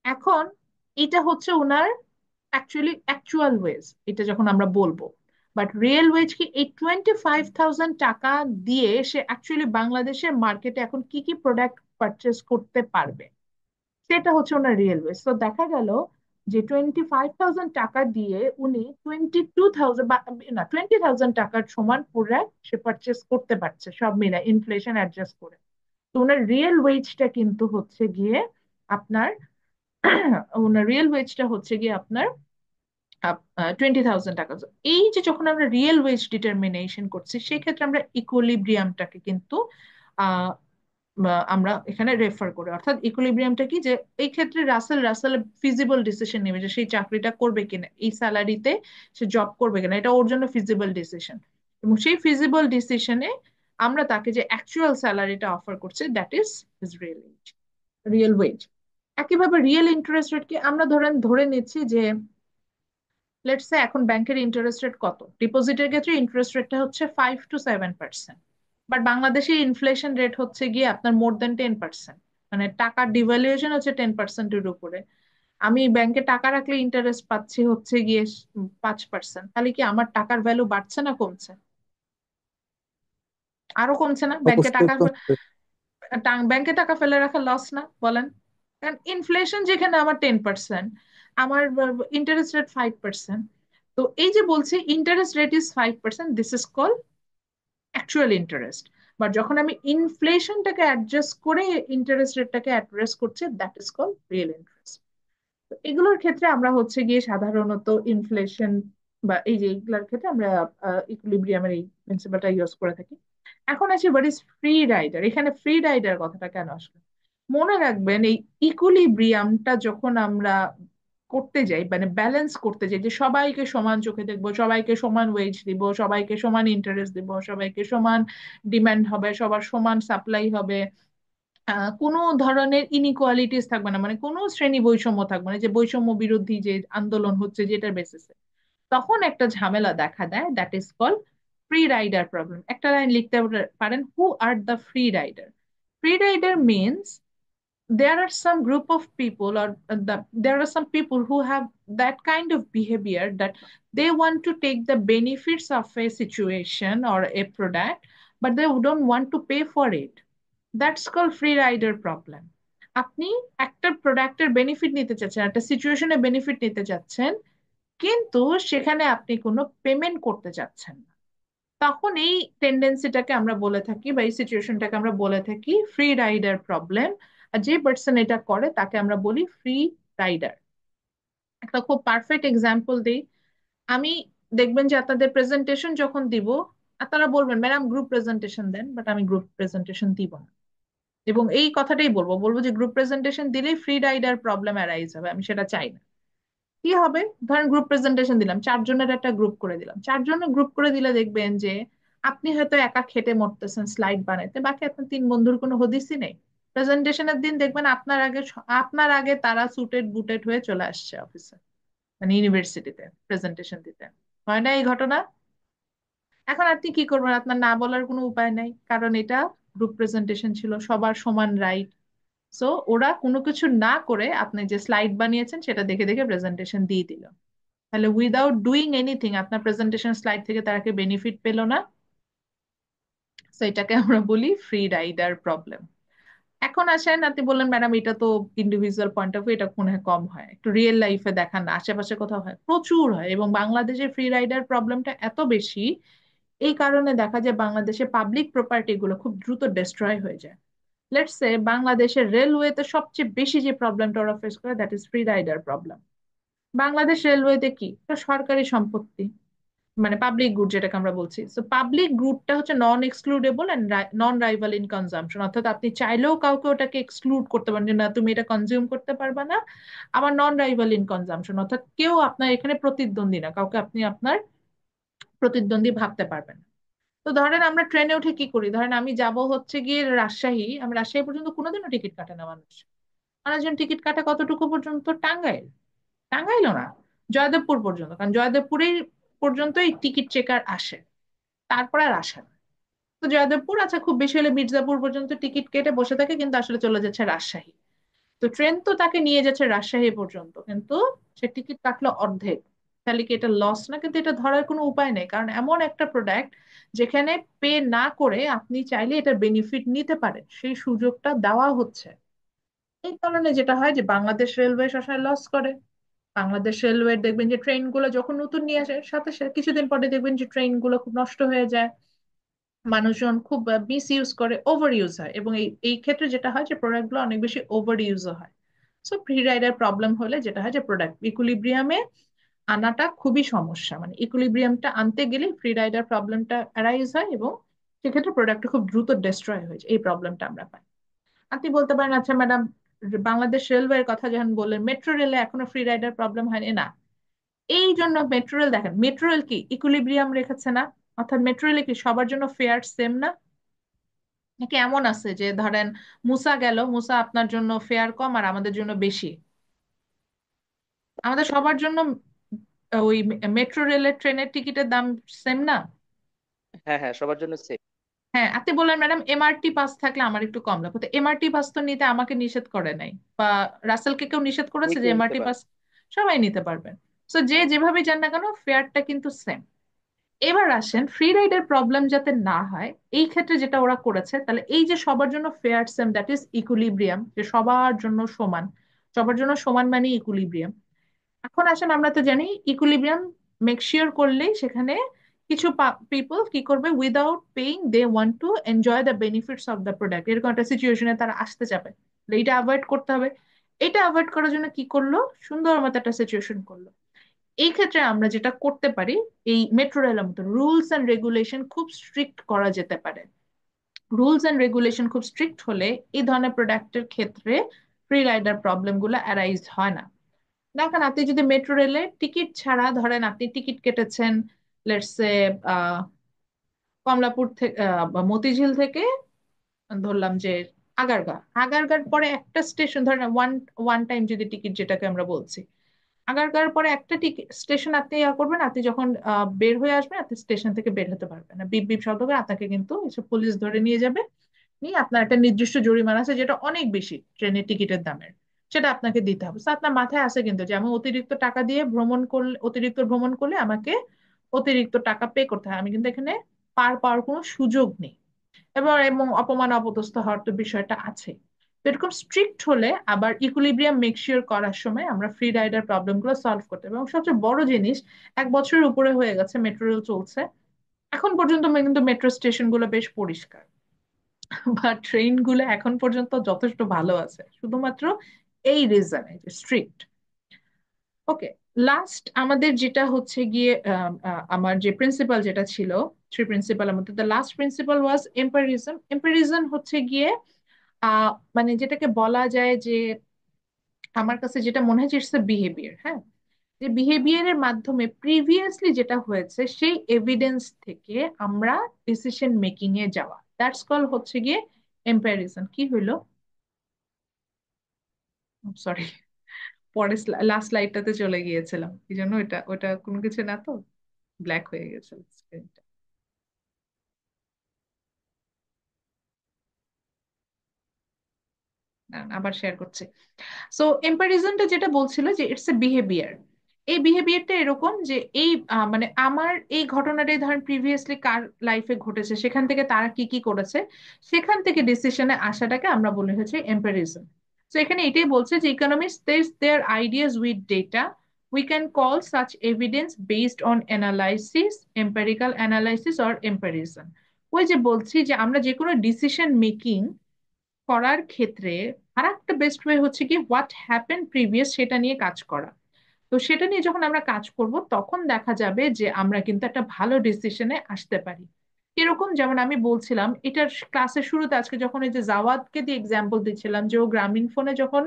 এখন এটা হচ্ছে ওনার অ্যাকচুয়াল ওয়েজ, এটা যখন আমরা বলবো। বাট রিয়েল ওয়েজ কি এই 25,000 টাকা দিয়ে সে অ্যাকচুয়ালি বাংলাদেশের মার্কেটে এখন কি কি প্রোডাক্ট পারচেস করতে পারবে, সেটা হচ্ছে ওনার রিয়েল ওয়েজ। তো দেখা গেল যে 25,000 টাকা দিয়ে উনি 22,000 বা না 20,000 টাকার সমান প্রোডাক্ট সে পারচেস করতে পারছে সব মিলে ইনফ্লেশন অ্যাডজাস্ট করে। তো ওনার রিয়েল ওয়েজটা কিন্তু হচ্ছে গিয়ে আপনার ওনার রিয়েল ওয়েজটা হচ্ছে গিয়ে আপনার 20,000 টাকা। So, এই যে যখন আমরা রিয়েল ওয়েজ ডিটারমিনেশন করছি সেক্ষেত্রে আমরা ইকুইলিব্রিয়ামটাকে কিন্তু আহ আমরা এখানে রেফার করি। অর্থাৎ ইকুইলিব্রিয়ামটা কি, যে এই ক্ষেত্রে রাসেল রাসেল ফিজিবল ডিসিশন নেবে যে সেই চাকরিটা করবে কিনা, এই স্যালারিতে সে জব করবে কিনা, এটা ওর জন্য ফিজিবল ডিসিশন। এবং সেই ফিজিবল ডিসিশনে আমরা তাকে যে অ্যাকচুয়াল স্যালারিটা অফার করছি that is is real wage. একইভাবে রিয়েল ইন্টারেস্ট রেট কি আমরা ধরে নিচ্ছি যে লেটস সে এখন ব্যাংকের ইন্টারেস্ট রেট কত, ডিপোজিটের ক্ষেত্রে ইন্টারেস্ট রেটটা হচ্ছে 5 to 7%, বাট বাংলাদেশে ইনফ্লেশন রেট হচ্ছে গিয়ে আপনার মোর দেন 10%। মানে টাকার ডিভ্যালুয়েশন হচ্ছে 10%-এর উপরে। আমি ব্যাংকে টাকা রাখলে ইন্টারেস্ট পাচ্ছি হচ্ছে গিয়ে 5%, তাহলে কি আমার টাকার ভ্যালু বাড়ছে না কমছে? আরো কমছে না? অবশ্যই কমছে। ব্যাংকে টাকা ফেলে রাখা লস না বলেন? কারণ ইনফ্লেশন যেখানে আমার 10%, আমার ইন্টারেস্ট রেট 5%। তো এই যে বলছি interest rate is 5%, this is call actual interest. But যখন আমি ইনফ্লেশনটাকে অ্যাডজাস্ট করে ইন্টারেস্ট রেটটাকে অ্যাড্রেস করছি that is call real interest. তো এগুলোর ক্ষেত্রে আমরা হচ্ছে গিয়ে সাধারণত ইনফ্লেশন বা এই যে এগুলোর ক্ষেত্রে আমরা ইকুইলিব্রিয়ামের এই প্রিন্সিপালটা ইউজ করে থাকি। এখন আসি হোয়াট ইজ ফ্রি রাইডার। এখানে ফ্রি রাইডার কথাটা কেন আসলো? মনে রাখবেন এই ইকুইলিব্রিয়ামটা যখন আমরা করতে যাই, মানে ব্যালেন্স করতে যাই, যে সবাইকে সমান চোখে দেখবো, সবাইকে সমান ওয়েজ দিব, সবাইকে সমান ইন্টারেস্ট দিব, সবাইকে সমান ডিমান্ড হবে, সবার সমান সাপ্লাই হবে, কোনো ধরনের ইনইকুয়ালিটিস থাকবে না, মানে কোনো শ্রেণী বৈষম্য থাকবে না, যে বৈষম্য বিরোধী যে আন্দোলন হচ্ছে যেটার বেসিসে, তখন একটা ঝামেলা দেখা দেয় that is call free rider problem. একটা লাইন লিখতে পারেন, who are the free rider. Free rider means there are some group of people, or there are some people who have that kind of behavior that they want to take the benefits of a situation or a product, but they don't want to pay for it. That's called free rider problem. আপনি একটা প্রোডাক্টের benefit নিতে চাচ্ছেন, একটা সিচুয়েশনে benefit নিতে চাচ্ছেন, কিন্তু সেখানে আপনি কোনো পেমেন্ট করতে চাচ্ছেন না, তখন এই টেন্ডেন্সিটাকে আমরা বলে থাকি বা এই সিচুয়েশনটাকে আমরা বলে থাকি ফ্রি রাইডার প্রবলেম। আর যে পার্সন এটা করে তাকে আমরা বলি ফ্রি রাইডার। একটা খুব পারফেক্ট এক্সাম্পল দিই। আমি দেখবেন যে আপনাদের প্রেজেন্টেশন যখন দিব, আপনারা বলবেন madam group presentation then, but আমি গ্রুপ প্রেজেন্টেশন দিব না। এবং এই কথাটাই বলবো, বলবো যে গ্রুপ প্রেজেন্টেশন দিলেই ফ্রি রাইডার প্রবলেম অ্যারাইজ হবে, আমি সেটা চাই না। কি হবে, ধরেন গ্রুপ প্রেজেন্টেশন দিলাম, 4 জনের একটা গ্রুপ করে দিলাম, 4 জনের গ্রুপ করে দিলে দেখবেন যে আপনি হয়তো একা খেটে মরতেছেন স্লাইড বানাইতে, বাকি আপনার 3 বন্ধুর কোনো হদিসই নেই। প্রেজেন্টেশনের দিন দেখবেন আপনার আগে তারা সুটেড বুটেড হয়ে চলে আসছে অফিসে, মানে ইউনিভার্সিটিতে প্রেজেন্টেশন দিতে। হয় না এই ঘটনা? এখন আপনি কি করবেন? আপনার না বলার কোনো উপায় নাই, কারণ এটা গ্রুপ প্রেজেন্টেশন ছিল, সবার সমান রাইট। সো ওরা কোনো কিছু না করে আপনি যে স্লাইড বানিয়েছেন সেটা দেখে দেখে প্রেজেন্টেশন দিয়ে দিল। তাহলে উইদাউট ডুইং এনিথিং আপনার প্রেজেন্টেশন স্লাইড থেকে তারা কি বেনিফিট পেলো না? তো এটাকে আমরা বলি ফ্রি রাইডার প্রবলেম। এখন আসেন, আপনি বললেন ম্যাডাম এটা তো ইন্ডিভিজুয়াল পয়েন্ট অফ ভিউ, এটা মনে হয় কম হয়, একটু রিয়েল লাইফে দেখান না, আশেপাশে কোথাও হয়? প্রচুর হয়। এবং বাংলাদেশের ফ্রি রাইডার প্রবলেমটা এত বেশি, এই কারণে দেখা যায় বাংলাদেশে পাবলিক প্রপার্টি গুলো খুব দ্রুত ডিস্ট্রয় হয়ে যায়। লেটস সে বাংলাদেশের রেলওয়েতে সবচেয়ে বেশি যে প্রবলেমটা ওরা ফেস করে that is free rider problem. Bangladesh রেলওয়েতে কি, এটা সরকারি সম্পত্তি, মানে পাবলিক গুড যেটাকে আমরা বলছি। তো পাবলিক গুডটা হচ্ছে non excludable and non rival in consumption, অর্থাৎ আপনি চাইলেও কাউকে ওটাকে এক্সক্লুড করতে পারেন যে না তুমি এটা কনজিউম করতে পারবে না। আবার নন রাইভাল ইন কনজাম্পশন অর্থাৎ কেউ আপনার এখানে প্রতিদ্বন্দ্বী না, কাউকে আপনি আপনার প্রতিদ্বন্দ্বী ভাবতে পারবেন না। তো ধরেন আমরা ট্রেনে উঠে কি করি, ধরেন আমি যাব হচ্ছে গিয়ে রাজশাহী, আমি রাজশাহী পর্যন্ত কোনোদিনও টিকিট কাটে না মানুষ। মানুষজন টিকিট কাটে কতটুকু পর্যন্ত? টাঙ্গাইল, টাঙ্গাইলও না, জয়দেবপুর পর্যন্ত, কারণ জয়দেবপুরেই পর্যন্তই টিকিট চেকার আসে, তারপর আর আসে না। তো জয়দেবপুর, আচ্ছা খুব বেশি হলে মির্জাপুর পর্যন্ত টিকিট কেটে বসে থাকে, কিন্তু আসলে চলে যাচ্ছে রাজশাহী। তো ট্রেন তো তাকে নিয়ে যাচ্ছে রাজশাহী পর্যন্ত, কিন্তু সে টিকিট কাটলো অর্ধেক। তাহলে কি এটা লস না? কিন্তু এটা ধরার কোনো উপায় নেই, কারণ এমন একটা প্রোডাক্ট যেখানে পে না করে আপনি চাইলে এটার বেনিফিট নিতে পারেন, সেই সুযোগটা দেওয়া হচ্ছে। এই কারণে যেটা হয় যে বাংলাদেশ রেলওয়ে সবসময় লস করে। বাংলাদেশ রেলওয়ে দেখবেন যে ট্রেন গুলো যখন নতুন নিয়ে আসে, সাথে সাথে কিছুদিন পরে দেখবেন যে ট্রেন গুলো খুব নষ্ট হয়ে যায়, মানুষজন খুব মিস ইউজ করে, ওভার ইউজ হয়, এবং এই এই ক্ষেত্রে যেটা হয় যে প্রোডাক্ট গুলো অনেক বেশি ওভার ইউজও হয়। সো ফ্রি রাইডার প্রবলেম হলে যেটা হয় যে প্রোডাক্ট ইকুইলিব্রিয়ামে আনাটা খুবই সমস্যা, মানে ইকুইলিব্রিয়ামটা আনতে গেলে ফ্রি রাইডার প্রবলেমটা অ্যারাইজ হয়, এবং সেক্ষেত্রে প্রোডাক্টটা খুব দ্রুত ডিস্ট্রয় হয়ে যায়, এই প্রবলেমটা আমরা পাই। আপনি বলতে পারেন আচ্ছা ম্যাডাম, বাংলাদেশ রেলওয়ের কথা যখন বললেন, মেট্রো রেলে এখনো ফ্রি রাইডার প্রবলেম হয়নি, না। এই জন্য মেট্রো রেল দেখেন, মেট্রো রেল কি ইকুইলিব্রিয়াম রেখেছে না? অর্থাৎ মেট্রো রেলে কি সবার জন্য ফেয়ার সেম না? নাকি এমন আছে যে ধরেন মুসা গেল, মুসা আপনার জন্য ফেয়ার কম আর আমাদের জন্য বেশি? আমাদের সবার জন্য ওই মেট্রো রেলের ট্রেনের টিকিটের দাম সেম না? হ্যাঁ হ্যাঁ, সবার জন্য সেম। হ্যাঁ, আপনি বললেন ম্যাডাম এমআরটি পাস থাকলে আমার একটু কম লাগবে, তো এমআরটি পাস তো নিতে আমাকে নিষেধ করে নাই, বা রাসেলকে কেউ নিষেধ যে করেছে যে কেউ নিতে এমআরটি পারে। পাস? সবাই নিতে পারবেন। তো যে হ্যাঁ যেভাবে যান না কেন, ফেয়ারটা কিন্তু সেম। এবার আসেন ফ্রি রাইডের প্রবলেম যাতে না হয়, এই ক্ষেত্রে যেটা ওরা করেছে, তাহলে এই যে সবার জন্য fair same, that is equilibrium, যে সবার জন্য সমান, সবার জন্য সমান মানে ইকুইলিব্রিয়াম। এখন আসেন, আমরা তো জানি ইকুইলিব্রিয়াম মেক শিওর করলেই সেখানে কিছু পিপল কি করবে, without paying they want to enjoy the benefits of the product, এরকম একটা সিচুয়েশনে তারা আসতে চাবে। তাহলে এটা অ্যাভয়েড করতে হবে। এটা অ্যাভয়েড করার জন্য কি করলো, সুন্দর মতো একটা সিচুয়েশন করলো। এই ক্ষেত্রে আমরা যেটা করতে পারি, এই মেট্রো রেলের মতো রুলস এন্ড রেগুলেশন খুব স্ট্রিক্ট করা যেতে পারে। রুলস এন্ড রেগুলেশন খুব স্ট্রিক্ট হলে এই ধরনের প্রোডাক্টের ক্ষেত্রে ফ্রি রাইডার প্রবলেম গুলো অ্যারাইজ হয় না। দেখেন, আপনি যদি মেট্রো রেলে টিকিট ছাড়া, ধরেন আপনি টিকিট কেটেছেন লেটস সে কমলাপুর থেকে বা মতিঝিল থেকে, ধরলাম যে আগারগা, আগারগার পরে একটা স্টেশন, ধরেন ওয়ান ওয়ান টাইম যদি টিকিট যেটাকে আমরা বলছি, আগারগার পরে একটা টিকিট স্টেশন আপনি করবেন, আপনি যখন বের হয়ে আসবেন আপনি স্টেশন থেকে বের হতে পারবেন না, বিপ বিপ শব্দ করে আপনাকে কিন্তু এসব পুলিশ ধরে নিয়ে যাবে। নিয়ে আপনার একটা নির্দিষ্ট জরিমানা আছে যেটা অনেক বেশি ট্রেনের টিকিটের দামের, সেটা আপনাকে দিতে হবে। So, আপনার মাথায় আছে কিন্তু যে আমি অতিরিক্ত টাকা দিয়ে ভ্রমণ করলে, অতিরিক্ত ভ্রমণ করলে আমাকে অতিরিক্ত টাকা পে করতে হয়, আমি কিন্তু এখানে পার পাওয়ার কোনো সুযোগ নেই। এবং অপমান অপদস্থ হওয়ার তো বিষয়টা আছে। তো এরকম স্ট্রিক্ট হলে আবার ইকুইলিব্রিয়াম মেক শিওর করার সময় আমরা ফ্রি রাইডার প্রবলেম গুলো সলভ করতে হবে। এবং সবচেয়ে বড় জিনিস, 1 বছরের উপরে হয়ে গেছে মেট্রো রেল চলছে, এখন পর্যন্ত কিন্তু মেট্রো স্টেশন গুলো বেশ পরিষ্কার, বা ট্রেন গুলো এখন পর্যন্ত যথেষ্ট ভালো আছে, শুধুমাত্র এই রিজনে যে স্ট্রিক্ট। ওকে, লাস্ট আমাদের যেটা হচ্ছে গিয়ে আমার যে প্রিন্সিপাল যেটা ছিল, থ্রি প্রিন্সিপালের মধ্যে দ্য লাস্ট প্রিন্সিপাল ওয়াজ এম্পিরিজম। এম্পিরিজম হচ্ছে গিয়ে মানে যেটাকে বলা যায় যে, আমার কাছে যেটা মনে হচ্ছে ইটস বিহেভিয়ার, হ্যাঁ, যে বিহেভিয়ারের মাধ্যমে প্রিভিয়াসলি যেটা হয়েছে সেই এভিডেন্স থেকে আমরা ডিসিশন মেকিং এ যাওয়া, দ্যাটস কল হচ্ছে গিয়ে এম্পিরিজম। কি হইলো, সরি, পরে লাস্ট স্লাইডটাতে চলে গিয়েছিলাম, এই জন্য ওটা ওটা কোনো কিছু না তো, ব্ল্যাক হয়ে গেছে স্ক্রিনটা। আবার শেয়ার করছি। সো এম্পারিজমটা যেটা বলছিল যে ইটস এ বিহেভিয়ার, এই বিহেভিয়ারটা এরকম যে এই মানে আমার এই ঘটনাটাই ধরেন প্রিভিয়াসলি কার লাইফে ঘটেছে, সেখান থেকে তারা কি কি করেছে, সেখান থেকে ডিসিশনে আসাটাকে আমরা বলি হচ্ছে এম্পারিজম। তো এখানে এটাই বলছে যে economist test their ideas with data, we can call such evidence based on analysis, empirical analysis or empiricism. ওই যে বলছি যে আমরা যে কোনো ডিসিশন মেকিং করার ক্ষেত্রে আর একটা বেস্ট ওয়ে হচ্ছে কি হোয়াট হ্যাপেন প্রিভিয়াস, সেটা নিয়ে কাজ করা। তো সেটা নিয়ে যখন আমরা কাজ করব তখন দেখা যাবে যে আমরা কিন্তু একটা ভালো ডিসিশনে আসতে পারি। এরকম যেমন আমি বলছিলাম এটার ক্লাসের শুরুতে আজকে যখন এই যে জাওয়াদকে দিয়ে এক্সাম্পল দিচ্ছিলাম যে ও গ্রামীণ ফোনে যখন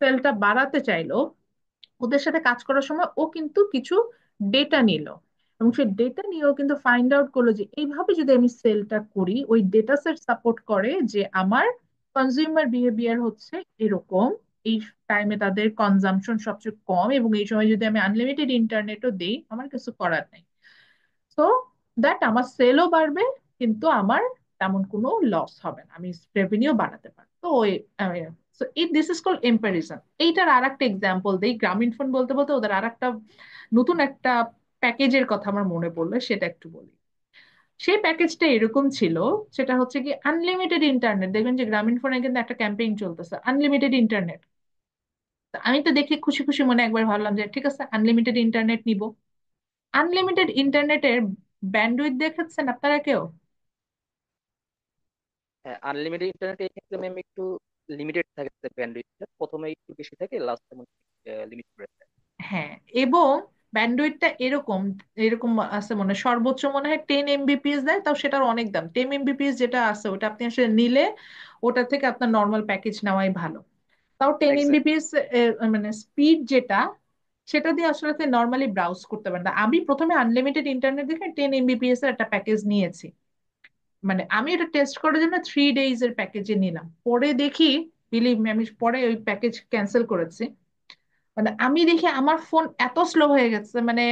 সেলটা বাড়াতে চাইলো, ওদের সাথে কাজ করার সময় ও কিন্তু কিছু ডেটা নিল, এবং সেই ডেটা নিয়েও কিন্তু ফাইন্ড আউট করলো যে এইভাবে যদি আমি সেলটা করি, ওই ডেটা সেট সাপোর্ট করে যে আমার কনজিউমার বিহেভিয়ার হচ্ছে এরকম, এই টাইমে তাদের কনজাম্পশন সবচেয়ে কম, এবং এই সময় যদি আমি আনলিমিটেড ইন্টারনেটও দিই আমার কিছু করার নেই। সো দ্যাট আমার সেলও বাড়বে, কিন্তু আমার তেমন কোনো লস হবে না, আমি রেভিনিউ বাড়াতে পারবো। তো ওই সো এই দিস ইজ কল এম্পারিজম। এইটার আর একটা এক্সাম্পল দেই, গ্রামীণ ফোন বলতে বলতে ওদের আর একটা নতুন একটা প্যাকেজের কথা আমার মনে পড়লো, সেটা একটু বলি। সেই প্যাকেজটা এরকম ছিল, সেটা হচ্ছে কি আনলিমিটেড ইন্টারনেট। দেখবেন যে গ্রামীণ ফোনে কিন্তু একটা ক্যাম্পেইন চলতেছে আনলিমিটেড ইন্টারনেট। আমি তো দেখে খুশি খুশি মনে একবার ভাবলাম যে ঠিক আছে আনলিমিটেড ইন্টারনেট নিব। আনলিমিটেড ইন্টারনেটের ব্যান্ডউইথ দেখেছেন আপনারা কেউ? হ্যাঁ, আনলিমিটেড ইন্টারনেট এই ক্ষেত্রে ম্যাম একটু লিমিটেড থাকে ব্যান্ডউইথটা, প্রথমে একটু বেশি থাকে, লাস্টে লিমিট করে দেয়। হ্যাঁ, এবং ব্যান্ডউইথটা এরকম এরকম আছে, মনে হয় সর্বোচ্চ মনে হয় 10 MBps দেয়, তাও সেটার অনেক দাম। 10 MBps যেটা আছে ওটা আপনি আসলে নিলে ওটা থেকে আপনার নর্মাল প্যাকেজ নেওয়াই ভালো। তাও টেন এক্স্যাক্ট। এমবিপিএস মানে স্পিড যেটা, সেটা দিয়ে আসলে নর্মালি ব্রাউজ করতে পারেন না। আমি প্রথমে আনলিমিটেড ইন্টারনেট দেখে 10 MBps এর একটা প্যাকেজ নিয়েছি। মানে আমি এটা টেস্ট করার জন্য 3 days এর প্যাকেজে নিলাম, পরে দেখি, বিলিভ মি, আমি পরে ওই প্যাকেজ ক্যান্সেল করেছি। মানে আমি দেখি আমার ফোন এত স্লো হয়ে গেছে, মানে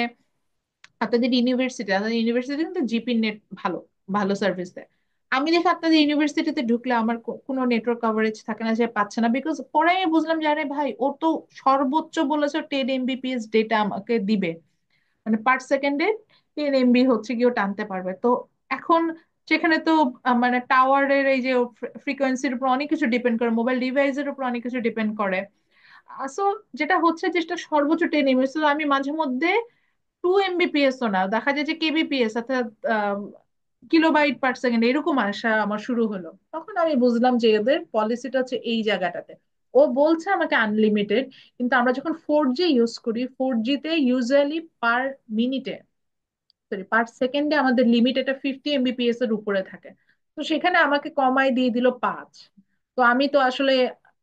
আপনাদের ইউনিভার্সিটি কিন্তু জিপি নেট ভালো, ভালো সার্ভিস দেয়। আমি দেখি আপনাদের ইউনিভার্সিটিতে ঢুকলে আমার কোনো নেটওয়ার্ক কভারেজ থাকে না, যে পাচ্ছে না। বিকজ পরে আমি বুঝলাম যে আরে ভাই, ও তো সর্বোচ্চ বলেছে 10 MBps ডেটা আমাকে দিবে, মানে পার সেকেন্ডে 10 MB হচ্ছে গিয়ে ও টানতে পারবে। তো এখন সেখানে তো মানে টাওয়ারের এই যে ফ্রিকোয়েন্সির উপর অনেক কিছু ডিপেন্ড করে, মোবাইল ডিভাইসের উপর অনেক কিছু ডিপেন্ড করে। সো যেটা হচ্ছে যে সেটা সর্বোচ্চ 10 MB। তো আমি মাঝে মধ্যে 2 MBps ও না, দেখা যায় যে কেবিপিএস অর্থাৎ কিলোবাইট পার সেকেন্ড এরকম আসা আমার শুরু হলো। তখন আমি বুঝলাম যে এদের পলিসিটা হচ্ছে এই জায়গাটাতে। ও বলছে আমাকে আনলিমিটেড, কিন্তু আমরা যখন 4G ইউজ করি, 4G তে ইউজুয়ালি পার মিনিটে, সরি পার সেকেন্ডে আমাদের লিমিট এটা 50 MBps এর উপরে থাকে। তো সেখানে আমাকে কমায় দিয়ে দিল 5। তো আমি তো আসলে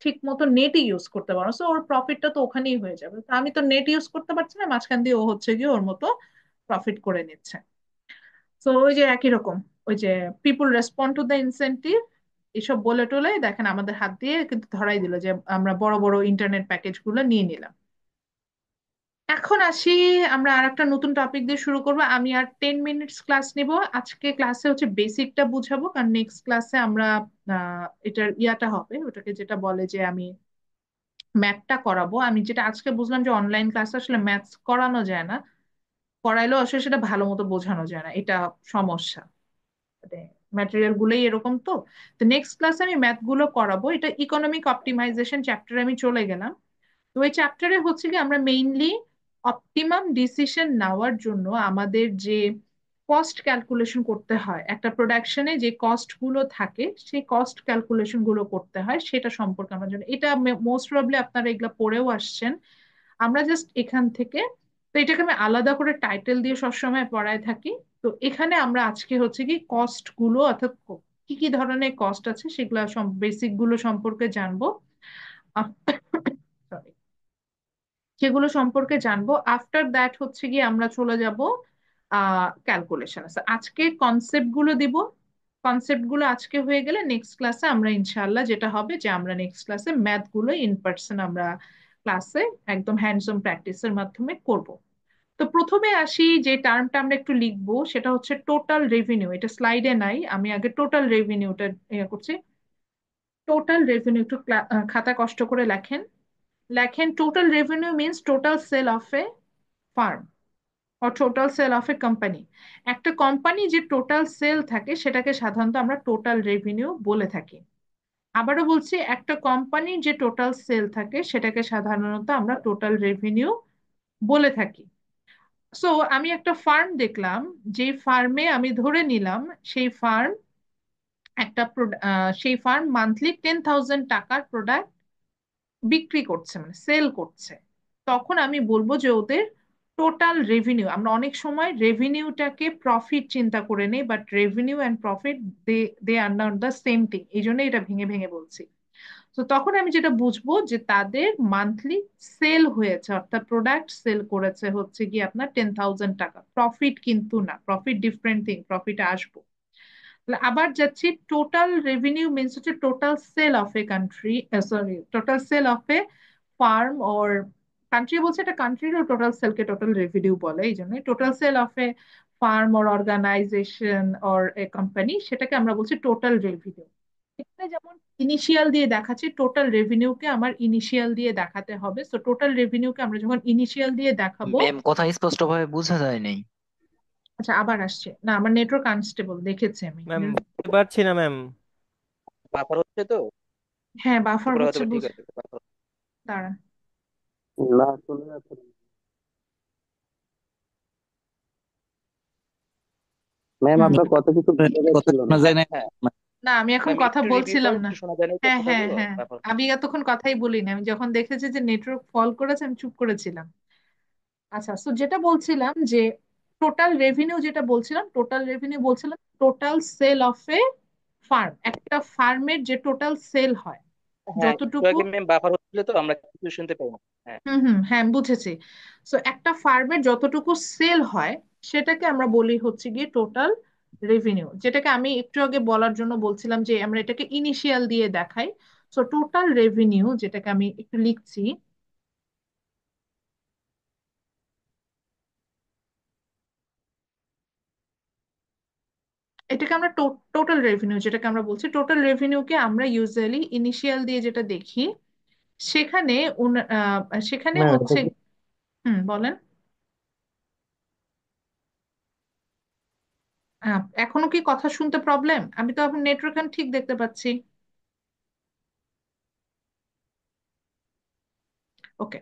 ঠিক মতো নেটই ইউজ করতে পারবো, তো ওর প্রফিটটা তো ওখানেই হয়ে যাবে। তো আমি তো নেট ইউজ করতে পারছি না, মাঝখান দিয়ে ও হচ্ছে গিয়ে ওর মতো প্রফিট করে নিচ্ছে। তো ওই যে একই রকম, ওই যে পিপুল রেসপন্ড টু দ্য ইনসেন্টিভ, এসব বলে টলে দেখেন আমাদের হাত দিয়ে কিন্তু ধরাই দিল যে আমরা বড় বড় ইন্টারনেট প্যাকেজ গুলো নিয়ে নিলাম। এখন আসি, আমরা আর একটা নতুন টপিক দিয়ে শুরু করবো। আমি আর 10 মিনিটস ক্লাস নিব। আজকে ক্লাসে হচ্ছে বেসিকটা বুঝাবো, কারণ নেক্সট ক্লাসে আমরা এটার ইয়াটা হবে, ওটাকে যেটা বলে যে আমি ম্যাথটা করাবো। আমি যেটা আজকে বুঝলাম যে অনলাইন ক্লাসে আসলে ম্যাথস করানো যায় না, করাইলেও আসলে সেটা ভালো মতো বোঝানো যায় না, এটা সমস্যা। মানে ম্যাটেরিয়াল গুলোই এরকম। তো তো নেক্সট ক্লাসে আমি ম্যাথ গুলো করাবো। এটা ইকোনমিক অপটিমাইজেশন চ্যাপ্টারে আমি চলে গেলাম। তো এই চ্যাপ্টারে হচ্ছে কি আমরা মেইনলি অপটিমাম ডিসিশন নেওয়ার জন্য আমাদের যে কস্ট ক্যালকুলেশন করতে হয়, একটা প্রোডাকশনে যে কস্ট গুলো থাকে সেই কস্ট ক্যালকুলেশন গুলো করতে হয়, সেটা সম্পর্কে আমরা জানি। এটা মোস্ট প্রবাবলি আপনারা এগুলা পড়েও আসছেন। আমরা জাস্ট এখান থেকে, তো এটাকে আমি আলাদা করে টাইটেল দিয়ে সবসময় পড়ায় থাকি। তো এখানে আমরা আজকে হচ্ছে কি কস্ট গুলো, অর্থাৎ কি কি ধরনের কস্ট আছে সেগুলো বেসিক গুলো সম্পর্কে জানবো। সরি, সেগুলো সম্পর্কে জানবো। আফটার দ্যাট হচ্ছে গিয়ে আমরা চলে যাব ক্যালকুলেশন। আজকে কনসেপ্ট গুলো দিব। কনসেপ্ট গুলো আজকে হয়ে গেলে নেক্সট ক্লাসে আমরা ইনশাআল্লাহ যেটা হবে যে আমরা নেক্সট ক্লাসে ম্যাথ গুলো ইন পার্সন আমরা ক্লাসে একদম হ্যান্ডস অন প্র্যাকটিসের মাধ্যমে করব। তো প্রথমে আসি, যে টার্মটা আমরা একটু লিখবো সেটা হচ্ছে টোটাল রেভিনিউ। এটা স্লাইডে নাই, আমি আগে টোটাল রেভিনিউটা ইয়ে করছি। টোটাল রেভিনিউ একটু খাতা কষ্ট করে লেখেন। লেখেন total revenue means total sale of a farm or total sale of a company. একটা কোম্পানি যে টোটাল সেল থাকে সেটাকে সাধারণত আমরা টোটাল রেভিনিউ বলে থাকি। আবারও বলছি, একটা কোম্পানির যে টোটাল সেল থাকে সেটাকে সাধারণত আমরা টোটাল রেভিনিউ বলে থাকি। সো আমি একটা ফার্ম দেখলাম, যে ফার্মে আমি ধরে নিলাম সেই ফার্ম সেই ফার্ম মান্থলি 10,000 টাকার প্রোডাক্ট বিক্রি করছে, মানে সেল করছে। তখন আমি বলবো যে ওদের টোটাল রেভিনিউ, আমরা অনেক সময় রেভিনিউটাকে প্রফিট চিন্তা করে নেই, but revenue and profit they they are not the same thing, এই জন্য এটা ভেঙে ভেঙে বলছি। তো তখন আমি যেটা বুঝবো যে তাদের মান্থলি সেল হয়েছে, অর্থাৎ প্রোডাক্ট সেল করেছে হচ্ছে কি আপনার 10,000 টাকা, প্রফিট কিন্তু না, প্রফিট ডিফারেন্ট থিং, প্রফিটে আসবো। তাহলে আবার যাচ্ছি, টোটাল রেভিনিউ মিনস হচ্ছে total sale of a country, sorry total sale of a firm or country, বলছে এটা কান্ট্রির টোটাল সেলকে টোটাল রেভিনিউ বলে, এই জন্য total sale of a firm or organization or a company, সেটাকে আমরা বলছি টোটাল রেভিনিউ। এখানে যেমন ইনিশিয়াল দিয়ে দেখাচ্ছি, টোটাল রেভিনিউকে আমার ইনিশিয়াল দিয়ে দেখাতে হবে। তো টোটাল রেভিনিউকে আমরা যখন ইনিশিয়াল দিয়ে দেখাবো, ম্যাম কথা স্পষ্টভাবে বোঝা যায় নাই। আচ্ছা, আবার আসছে না, আমার নেটওয়ার্ক আনস্টেবল দেখেছি আমি। ম্যাম বুঝতে পারছি না ম্যাম। বাফার হচ্ছে তো, হ্যাঁ, বাফার এরপরে হয়তো হচ্ছে বা ঠিক আছে বাফার। দাঁড়ান। না শোনা যাচ্ছে না। ম্যাম হুম। আপনার কথা কিছু বোঝা কথা যাচ্ছিল না। শোনা যায় না। হ্যাঁ না, আমি এখন ম্যাম, কথা একটু রিভিউ বলছিলাম করেন, না। একটু শোনা যায় না তো হ্যাঁ, হ্যাঁ, কথাগুলো, হ্যাঁ, বাফার। আমি এতক্ষণ কথাই বলিনি, আমি যখন দেখেছি যে নেটওয়ার্ক ফল করেছে আমি চুপ করেছিলাম। আচ্ছা, তো যেটা বলছিলাম যে টোটাল রেভিনিউ, যেটা বলছিলাম টোটাল রেভিনিউ বলছিলাম total sale of a farm, একটা ফার্মের যে টোটাল সেল হয় হ্যাঁ, একটু যতটুকু। আগে ম্যাম বাফার হচ্ছিল তো, আমরা কিছু শুনতে পাই না। হ্যাঁ। হুম, হুম, হ্যাঁ, বুঝেছি। সো একটা ফার্মের যতটুকু সেল হয় সেটাকে আমরা বলি হচ্ছে গিয়ে টোটাল রেভিনিউ, যেটাকে আমি একটু আগে বলার জন্য বলছিলাম যে আমরা এটাকে ইনিশিয়াল দিয়ে দেখাই। সো টোটাল রেভিনিউ, যেটাকে আমি একটু লিখছি, এটাকে আমরা টোটাল রেভিনিউ, যেটাকে আমরা বলছি টোটাল রেভিনিউকে আমরা ইউজুয়ালি ইনিশিয়াল দিয়ে যেটা দেখি, সেখানে সেখানে ম্যাম এটা হচ্ছে। কি হুম, বলেন। এখনো কি কথা শুনতে প্রবলেম? আমি তো এখন নেটওয়ার্ক ঠিক দেখতে পাচ্ছি। ওকে।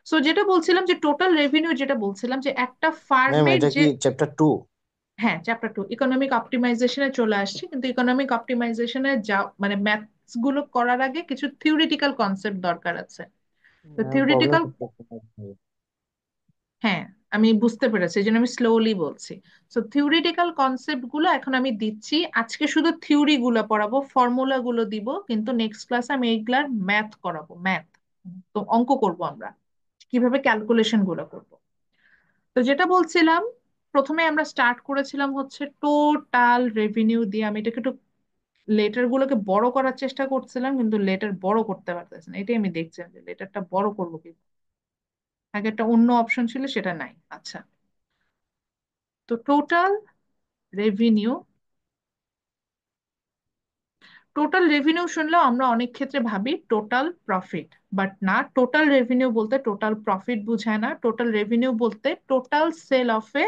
সো যেটা বলছিলাম যে টোটাল রেভিনিউ, যেটা বলছিলাম যে একটা ম্যাম ফার্মের এটা যে। কি চ্যাপ্টার 2? হ্যাঁ, চ্যাপ্টার 2 ইকোনমিক অপটিমাইজেশনে চলে আসছে, কিন্তু ইকোনমিক অপটিমাইজেশনে যা মানে ম্যাথস গুলো করার আগে কিছু থিওরিটিক্যাল কনসেপ্ট দরকার আছে। তো ম্যাম প্রবলেম থিওরিটিক্যাল। হচ্ছে। হ্যাঁ, আমি বুঝতে পেরেছি, এই জন্য আমি স্লোলি বলছি। সো থিওরিটিক্যাল কনসেপ্ট গুলো এখন আমি দিচ্ছি, আজকে শুধু থিওরি গুলো পড়াবো, ফর্মুলা গুলো দিব, কিন্তু নেক্সট ক্লাসে আমি এইগুলার ম্যাথ করাবো, ম্যাথ। তো অঙ্ক করব আমরা, কিভাবে ক্যালকুলেশন গুলো করব। তো যেটা বলছিলাম, প্রথমে আমরা স্টার্ট করেছিলাম হচ্ছে টোটাল রেভিনিউ দিয়ে। আমি এটাকে একটু লেটার গুলোকে বড় করার চেষ্টা করছিলাম, কিন্তু লেটার বড় করতে পারতেছি না, এটাই আমি দেখছিলাম যে লেটারটা বড় করবো কি। আগে একটা অন্য অপশন ছিল, সেটা নাই। আচ্ছা, তো টোটাল রেভিনিউ, টোটাল রেভিনিউ শুনলেও আমরা অনেক ক্ষেত্রে ভাবি টোটাল প্রফিট, বাট না, টোটাল রেভিনিউ বলতে টোটাল প্রফিট বোঝায় না। টোটাল রেভিনিউ বলতে total sale of a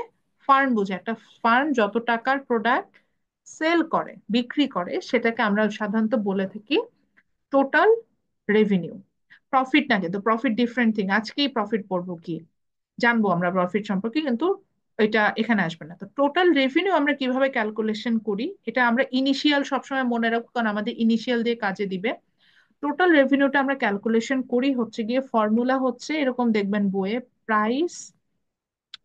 farm বোঝায়। একটা ফার্ম যত টাকার প্রোডাক্ট সেল করে, বিক্রি করে, সেটাকে আমরা সাধারণত বলে থাকি টোটাল রেভিনিউ। প্রফিট না, কিন্তু প্রফিট ডিফারেন্ট থিং, আজকেই প্রফিট পড়বো কি, জানবো আমরা প্রফিট সম্পর্কে, কিন্তু এটা এখানে আসবে না। তো টোটাল রেভিনিউ আমরা কিভাবে ক্যালকুলেশন করি, এটা আমরা ইনিশিয়াল সবসময় মনে রাখবো, কারণ আমাদের ইনিশিয়াল দিয়ে কাজে দিবে। টোটাল রেভিনিউটা আমরা ক্যালকুলেশন করি হচ্ছে গিয়ে, ফর্মুলা হচ্ছে এরকম, দেখবেন বইয়ে, প্রাইস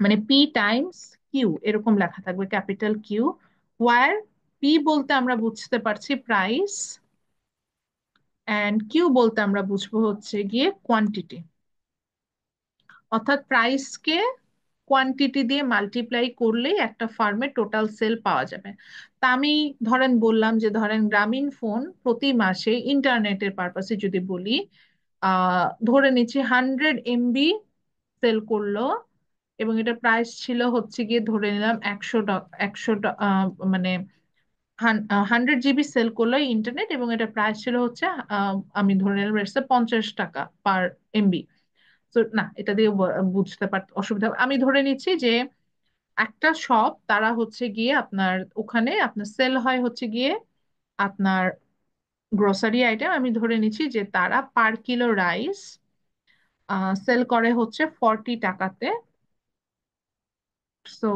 মানে পি টাইমস কিউ এরকম লেখা থাকবে, ক্যাপিটাল কিউ, ওয়ার পি বলতে আমরা বুঝতে পারছি প্রাইস, অ্যান্ড কিউ বলতে আমরা বুঝবো হচ্ছে গিয়ে কোয়ান্টিটি। অর্থাৎ প্রাইসকে কোয়ান্টিটি দিয়ে মাল্টিপ্লাই করলেই একটা ফার্মের টোটাল সেল পাওয়া যাবে। তা আমি ধরেন বললাম যে ধরেন গ্রামীণ ফোন প্রতি মাসে ইন্টারনেটের পারপাসে যদি বলি, ধরে নিচ্ছি 100 MB সেল করলো, এবং এটা প্রাইস ছিল হচ্ছে গিয়ে ধরে নিলাম 100 টাকা, 100 মানে 100 GB সেল করলো ইন্টারনেট, এবং এটা প্রাইস ছিল হচ্ছে আমি ধরে নিলাম 50 টাকা পার এমবি। তো না, এটা দিয়ে বুঝতে পার অসুবিধা হবে। আমি ধরে নিচ্ছি যে একটা শপ, তারা হচ্ছে গিয়ে আপনার ওখানে আপনার সেল হয় হচ্ছে গিয়ে আপনার গ্রোসারি আইটেম, আমি ধরে নিচ্ছি যে তারা পার কিলো রাইস সেল করে হচ্ছে 40 টাকাতে। সো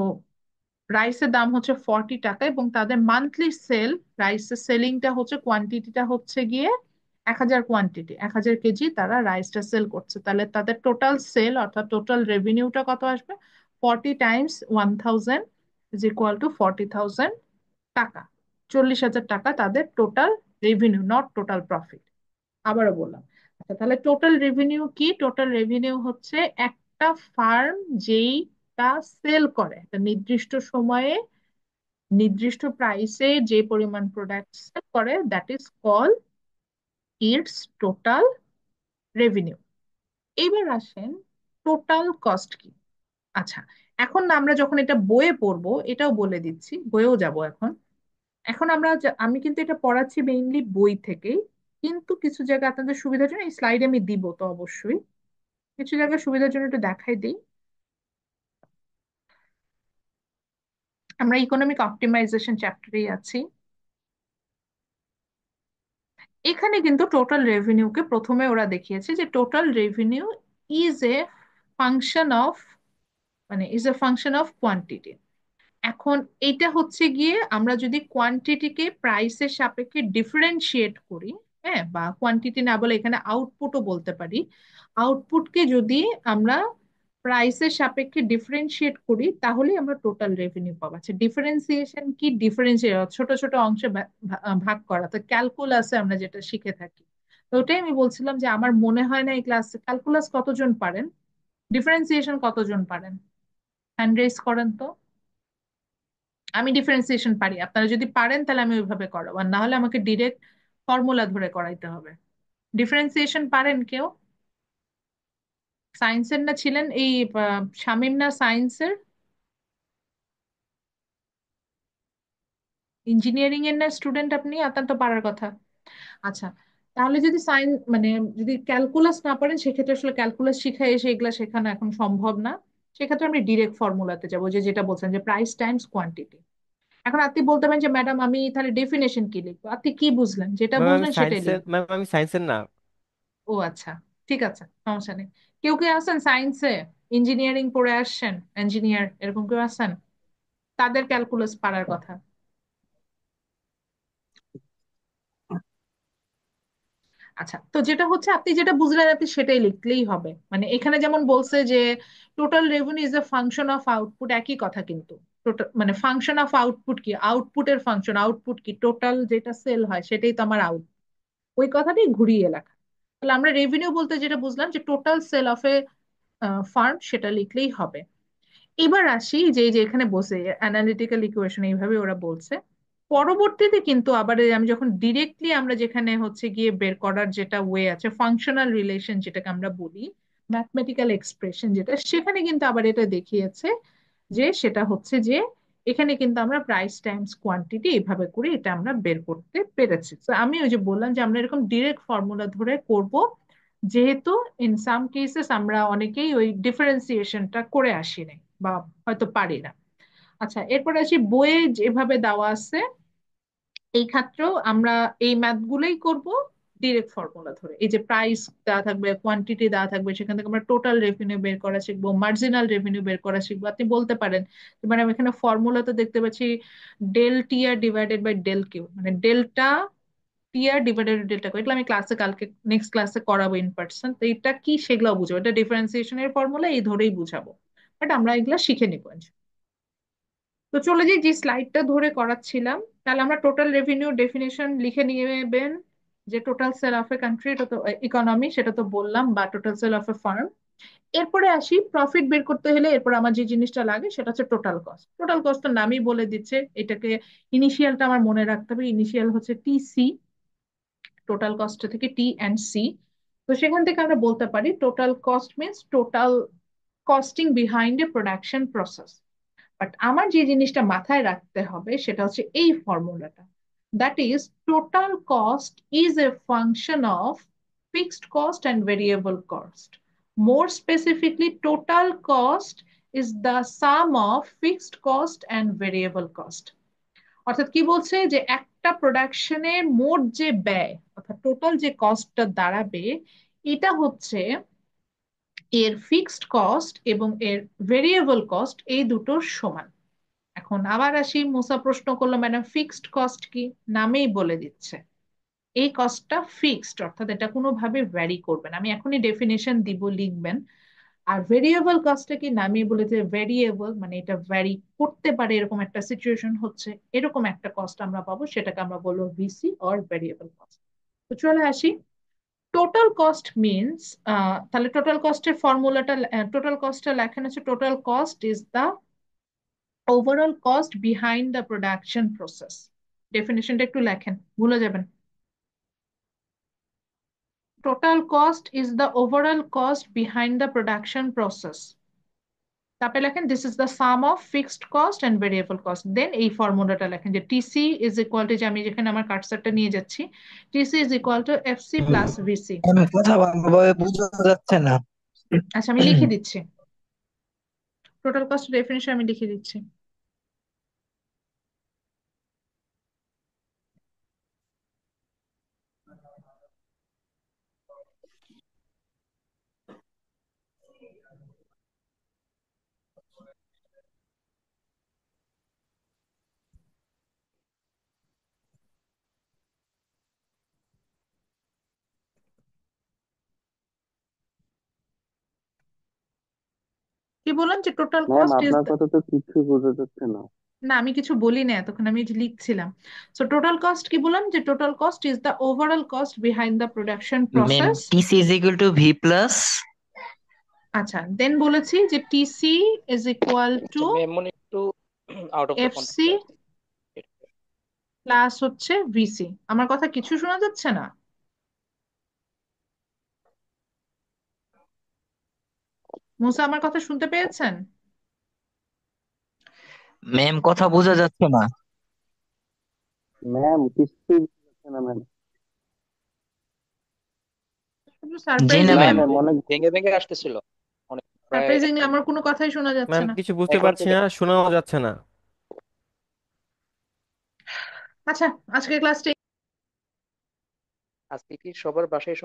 রাইসের দাম হচ্ছে 40 টাকা, এবং তাদের মান্থলি সেল, রাইসের সেলিংটা হচ্ছে, কোয়ান্টিটিটা হচ্ছে গিয়ে 1000 কোয়ান্টিটি, 1000 কেজি তারা রাইসটা সেল করছে। তাহলে তাদের টোটাল সেল অর্থাৎ টোটাল রেভিনিউটা কত আসবে? 40 × 1000 ইজ ইকুয়াল টু 40,000 টাকা। 40,000 টাকা তাদের total revenue, not total profit. আবারও বললাম। আচ্ছা, তাহলে টোটাল রেভিনিউ কি? টোটাল রেভিনিউ হচ্ছে একটা ফার্ম যেইটা সেল করে একটা নির্দিষ্ট সময়ে নির্দিষ্ট প্রাইসে যে পরিমাণ প্রোডাক্ট সেল করে, that is call it's total revenue. এইবার আসেন টোটাল কস্ট কি। আচ্ছা, এখন না আমরা যখন এটা বইয়ে পড়বো, এটাও বলে দিচ্ছি, বইয়েও যাব এখন। এখন আমি কিন্তু এটা পড়াচ্ছি মেইনলি বই থেকেই, কিন্তু কিছু জায়গায় আপনাদের সুবিধার জন্য এই স্লাইড আমি দিব তো অবশ্যই, কিছু জায়গায় সুবিধার জন্য একটু দেখাই দিই। আমরা ইকোনমিক অপটিমাইজেশন চ্যাপ্টারেই আছি। এখানে কিন্তু টোটাল রেভিনিউকে প্রথমে ওরা দেখিয়েছে যে total revenue is a function of, মানে is a function of quantity. এখন এটা হচ্ছে গিয়ে আমরা যদি কোয়ান্টিটিকে প্রাইসের সাপেক্ষে ডিফারেন্সিয়েট করি, হ্যাঁ, বা কোয়ান্টিটি না বলে এখানে আউটপুটও বলতে পারি, আউটপুটকে যদি আমরা প্রাইসের সাপেক্ষে ডিফারেন্সিয়েট করি তাহলে আমরা টোটাল রেভিনিউ পাবো। আচ্ছা, ডিফারেন্সিয়েশন কি? ডিফারেন্সিয়েট ছোট ছোট অংশে ভাগ করা, তো ক্যালকুলাসে আমরা যেটা শিখে থাকি। তো ওটাই আমি বলছিলাম যে আমার মনে হয় না এই ক্লাসে ক্যালকুলাস কতজন পারেন, ডিফারেন্সিয়েশন কতজন পারেন, হ্যান্ড রেজ করেন তো। আমি ডিফারেন্সিয়েশন পারি, আপনারা যদি পারেন তাহলে আমি ওইভাবে করাবো, আর না হলে আমাকে ডিরেক্ট ফর্মুলা ধরে করাইতে হবে। ডিফারেন্সিয়েশন পারেন কেউ? সায়েন্সের না ছিলেন এই শামীম না সায়েন্সের, ইঞ্জিনিয়ারিং এর না স্টুডেন্ট আপনি? আপনার তো পারার কথা। আচ্ছা, তাহলে যদি সায়েন্স মানে যদি ক্যালকুলাস না পারেন সেক্ষেত্রে আসলে ক্যালকুলাস শিখে এসে এগুলা শেখানো এখন সম্ভব না। সেক্ষেত্রে আমি ডিরেক্ট ফর্মুলাতে যাবো, যে যেটা বলছেন যে প্রাইস টাইমস কোয়ান্টিটি। এখন আপনি বলতে পারেন যে ম্যাডাম আমি তাহলে ডেফিনেশন কি লিখবো, আপনি কি বুঝলেন, যেটা বুঝলেন সেটাই লিখবেন। ম্যাম আমি সায়েন্সের না। ও আচ্ছা, ঠিক আছে, সমস্যা নেই। কেউ কেউ আছেন সায়েন্সে, ইঞ্জিনিয়ারিং পড়ে আসছেন, ইঞ্জিনিয়ার এরকম কেউ আছেন? তাদের ক্যালকুলাস পারার কথা। আচ্ছা, তো যেটা হচ্ছে আপনি যেটা বুঝলেন আপনি সেটাই লিখলেই হবে। মানে এখানে যেমন বলছে যে total revenue is a function of output, একই কথা কিন্তু। টোটাল মানে ফাংশন অফ আউটপুট কি? আউটপুটের ফাংশন, আউটপুট কি? টোটাল যেটা সেল হয় সেটাই তো আমার আউট, ওই কথাটাই ঘুরিয়ে লেখা। তাহলে আমরা রেভিনিউ বলতে যেটা বুঝলাম যে total sale of a farm, সেটা লিখলেই হবে। এবার আসি যে এই যে এখানে বসে অ্যানালিটিক্যাল ইকুয়েশন এইভাবে ওরা বলছে। পরবর্তীতে কিন্তু আবার এই আমি যখন ডিরেক্টলি আমরা যেখানে হচ্ছে গিয়ে বের করার যেটা ওয়ে আছে, ফাংশনাল রিলেশন যেটাকে আমরা বলি, ম্যাথমেটিক্যাল এক্সপ্রেশন যেটা, সেখানে কিন্তু আবার এটা দেখিয়েছে যে সেটা হচ্ছে যে এখানে কিন্তু আমরা প্রাইস টাইমস কোয়ান্টিটি এভাবে করে এটা আমরা বের করতে পেরেছি। তো আমি ওই যে বললাম যে আমরা এরকম ডিরেক্ট ফর্মুলা ধরে করব, যেহেতু ইন সাম কেসেস আমরা অনেকেই ওই ডিফারেন্সিয়েশনটা করে আসি নাই বা হয়তো পারি না। আচ্ছা, এরপরে আসি বইয়ে যেভাবে দেওয়া আছে, এই ক্ষেত্রেও আমরা এই ম্যাথ গুলোই করব ডিরেক্ট ফর্মুলা ধরে। এই যে প্রাইস দেওয়া থাকবে, কোয়ান্টিটি দেওয়া থাকবে, সেখান থেকে আমরা টোটাল রেভিনিউ বের করা শিখবো, মার্জিনাল রেভিনিউ বের করা শিখবো। আপনি বলতে পারেন মানে আমি এখানে ফর্মুলা তো দেখতে পাচ্ছি del T R divided by del Q, মানে delta T R divided delta Q. এগুলো আমি ক্লাসে কালকে নেক্সট ক্লাসে করাবো ইন পার্সন, তো এটা কি সেগুলো বুঝাবো, এটা ডিফারেন্সিয়েশনের ফর্মুলা এই ধরেই বুঝাবো, বাট আমরা এগুলা শিখে নিবো। তো চলে যাই যে স্লাইডটা ধরে করাচ্ছিলাম। তাহলে আমরা টোটাল রেভিনিউ ডেফিনেশন লিখে নেবেন, যে total sale of a country, এটা তো ইকোনমি, সেটা তো বললাম, বা total sale of a farm. এরপরে আসি প্রফিট বের করতে হলে এরপর আমার যে জিনিসটা লাগে সেটা হচ্ছে টোটাল কস্ট। টোটাল কস্ট তো নামই বলে দিচ্ছে, এটাকে ইনিশিয়ালটা আমার মনে রাখতে হবে, ইনিশিয়াল হচ্ছে টিসি, টোটাল কস্ট থেকে টি এন্ড সি। তো সেখান থেকে আমরা বলতে পারি total cost means total costing behind A production process. But আমার যে জিনিসটা মাথায় রাখতে হবে সেটা হচ্ছে এই ফর্মুলাটা, that is total cost is a function of fixed cost and variable cost. More specifically total cost is the sum of fixed cost and variable cost. অর্থাৎ কি বলছে যে একটা প্রোডাকশনে মোট যে ব্যয় অর্থাৎ টোটাল যে কস্টটা দাঁড়াবে, এটা হচ্ছে এর ফিক্সড কস্ট এবং এর ভেরিয়েবল কস্ট এই দুটোর সমান। এখন আবার আসি, মুসা প্রশ্ন করলো ম্যাডাম ফিক্সড কস্ট কি? নামেই বলে দিচ্ছে এই কস্টটা ফিক্সড, অর্থাৎ এটা কোনোভাবে ভ্যারি করবে না। আমি এখনই ডেফিনেশন দিব, লিখবেন। আর ভেরিয়েবল কস্টটা কি? নামেই বলেছে ভেরিয়েবল, মানে এটা ভ্যারি করতে পারে, এরকম একটা সিচুয়েশন হচ্ছে, এরকম একটা কস্ট আমরা পাবো, সেটাকে আমরা বলবো ভিসি অর ভেরিয়েবল কস্ট। তো চলে আসি, টোটাল কস্ট মিনস, তাহলে টোটাল কস্টের ফর্মুলাটা, টোটাল কস্টটা লেখেন হচ্ছে total cost is the overall cost behind the production process. ডেফিনেশনটা একটু লেখেন, ভুলে যাবেন। Total cost is the overall cost behind the production process. তারপরে লেখেন this is the sum of fixed cost and variable cost. Then এই ফর্মুলাটা লেখেন যে টিসি ইজ ইকুয়াল টু, যে আমি যেখানে আমার কার্সারটা নিয়ে যাচ্ছি, TC is equal to FC plus VC. আমি কথা ভালোভাবে বোঝা যাচ্ছে না। আচ্ছা, আমি লিখে দিচ্ছি, টোটাল কস্ট ডেফিনেশন আমি লিখে দিচ্ছি। কি বললাম যে টোটাল ম্যাম কস্ট ইজ, আপনার কথা তো কিছু বোঝা যাচ্ছে না। না আমি কিছু বলি না এতক্ষণ, আমি এটা লিখছিলাম। সো টোটাল কস্ট কি বললাম, যে total cost is the overall cost behind the production ma'am process. TC is equal to V plus. আচ্ছা, দেন বলেছি যে টিসি ইজ ইকুয়াল টু আচ্ছা ম্যাম মনে একটু out of the FC context আছে। প্লাস হচ্ছে ভিসি। আমার কথা কিছু শোনা যাচ্ছে না? মুসা, আমার কথা শুনতে পেয়েছেন? ম্যাম কথা বোঝা যাচ্ছে না। ম্যাম কিছুই বোঝা যাচ্ছে না ম্যাম। জি না না সারপ্রাইজিংলি ম্যাম। আমার ম্যাম অনেক ভেঙে ভেঙে আসতেছিল অনেক, প্রায় সারপ্রাইজিংলি আমার কোনো কথাই শোনা যাচ্ছে ম্যাম না। কিছু বুঝতে এখন পারছি থেকে। না, শোনাও যাচ্ছে না। আচ্ছা, আজকের ক্লাসটা আজকে কি সবার বাসায়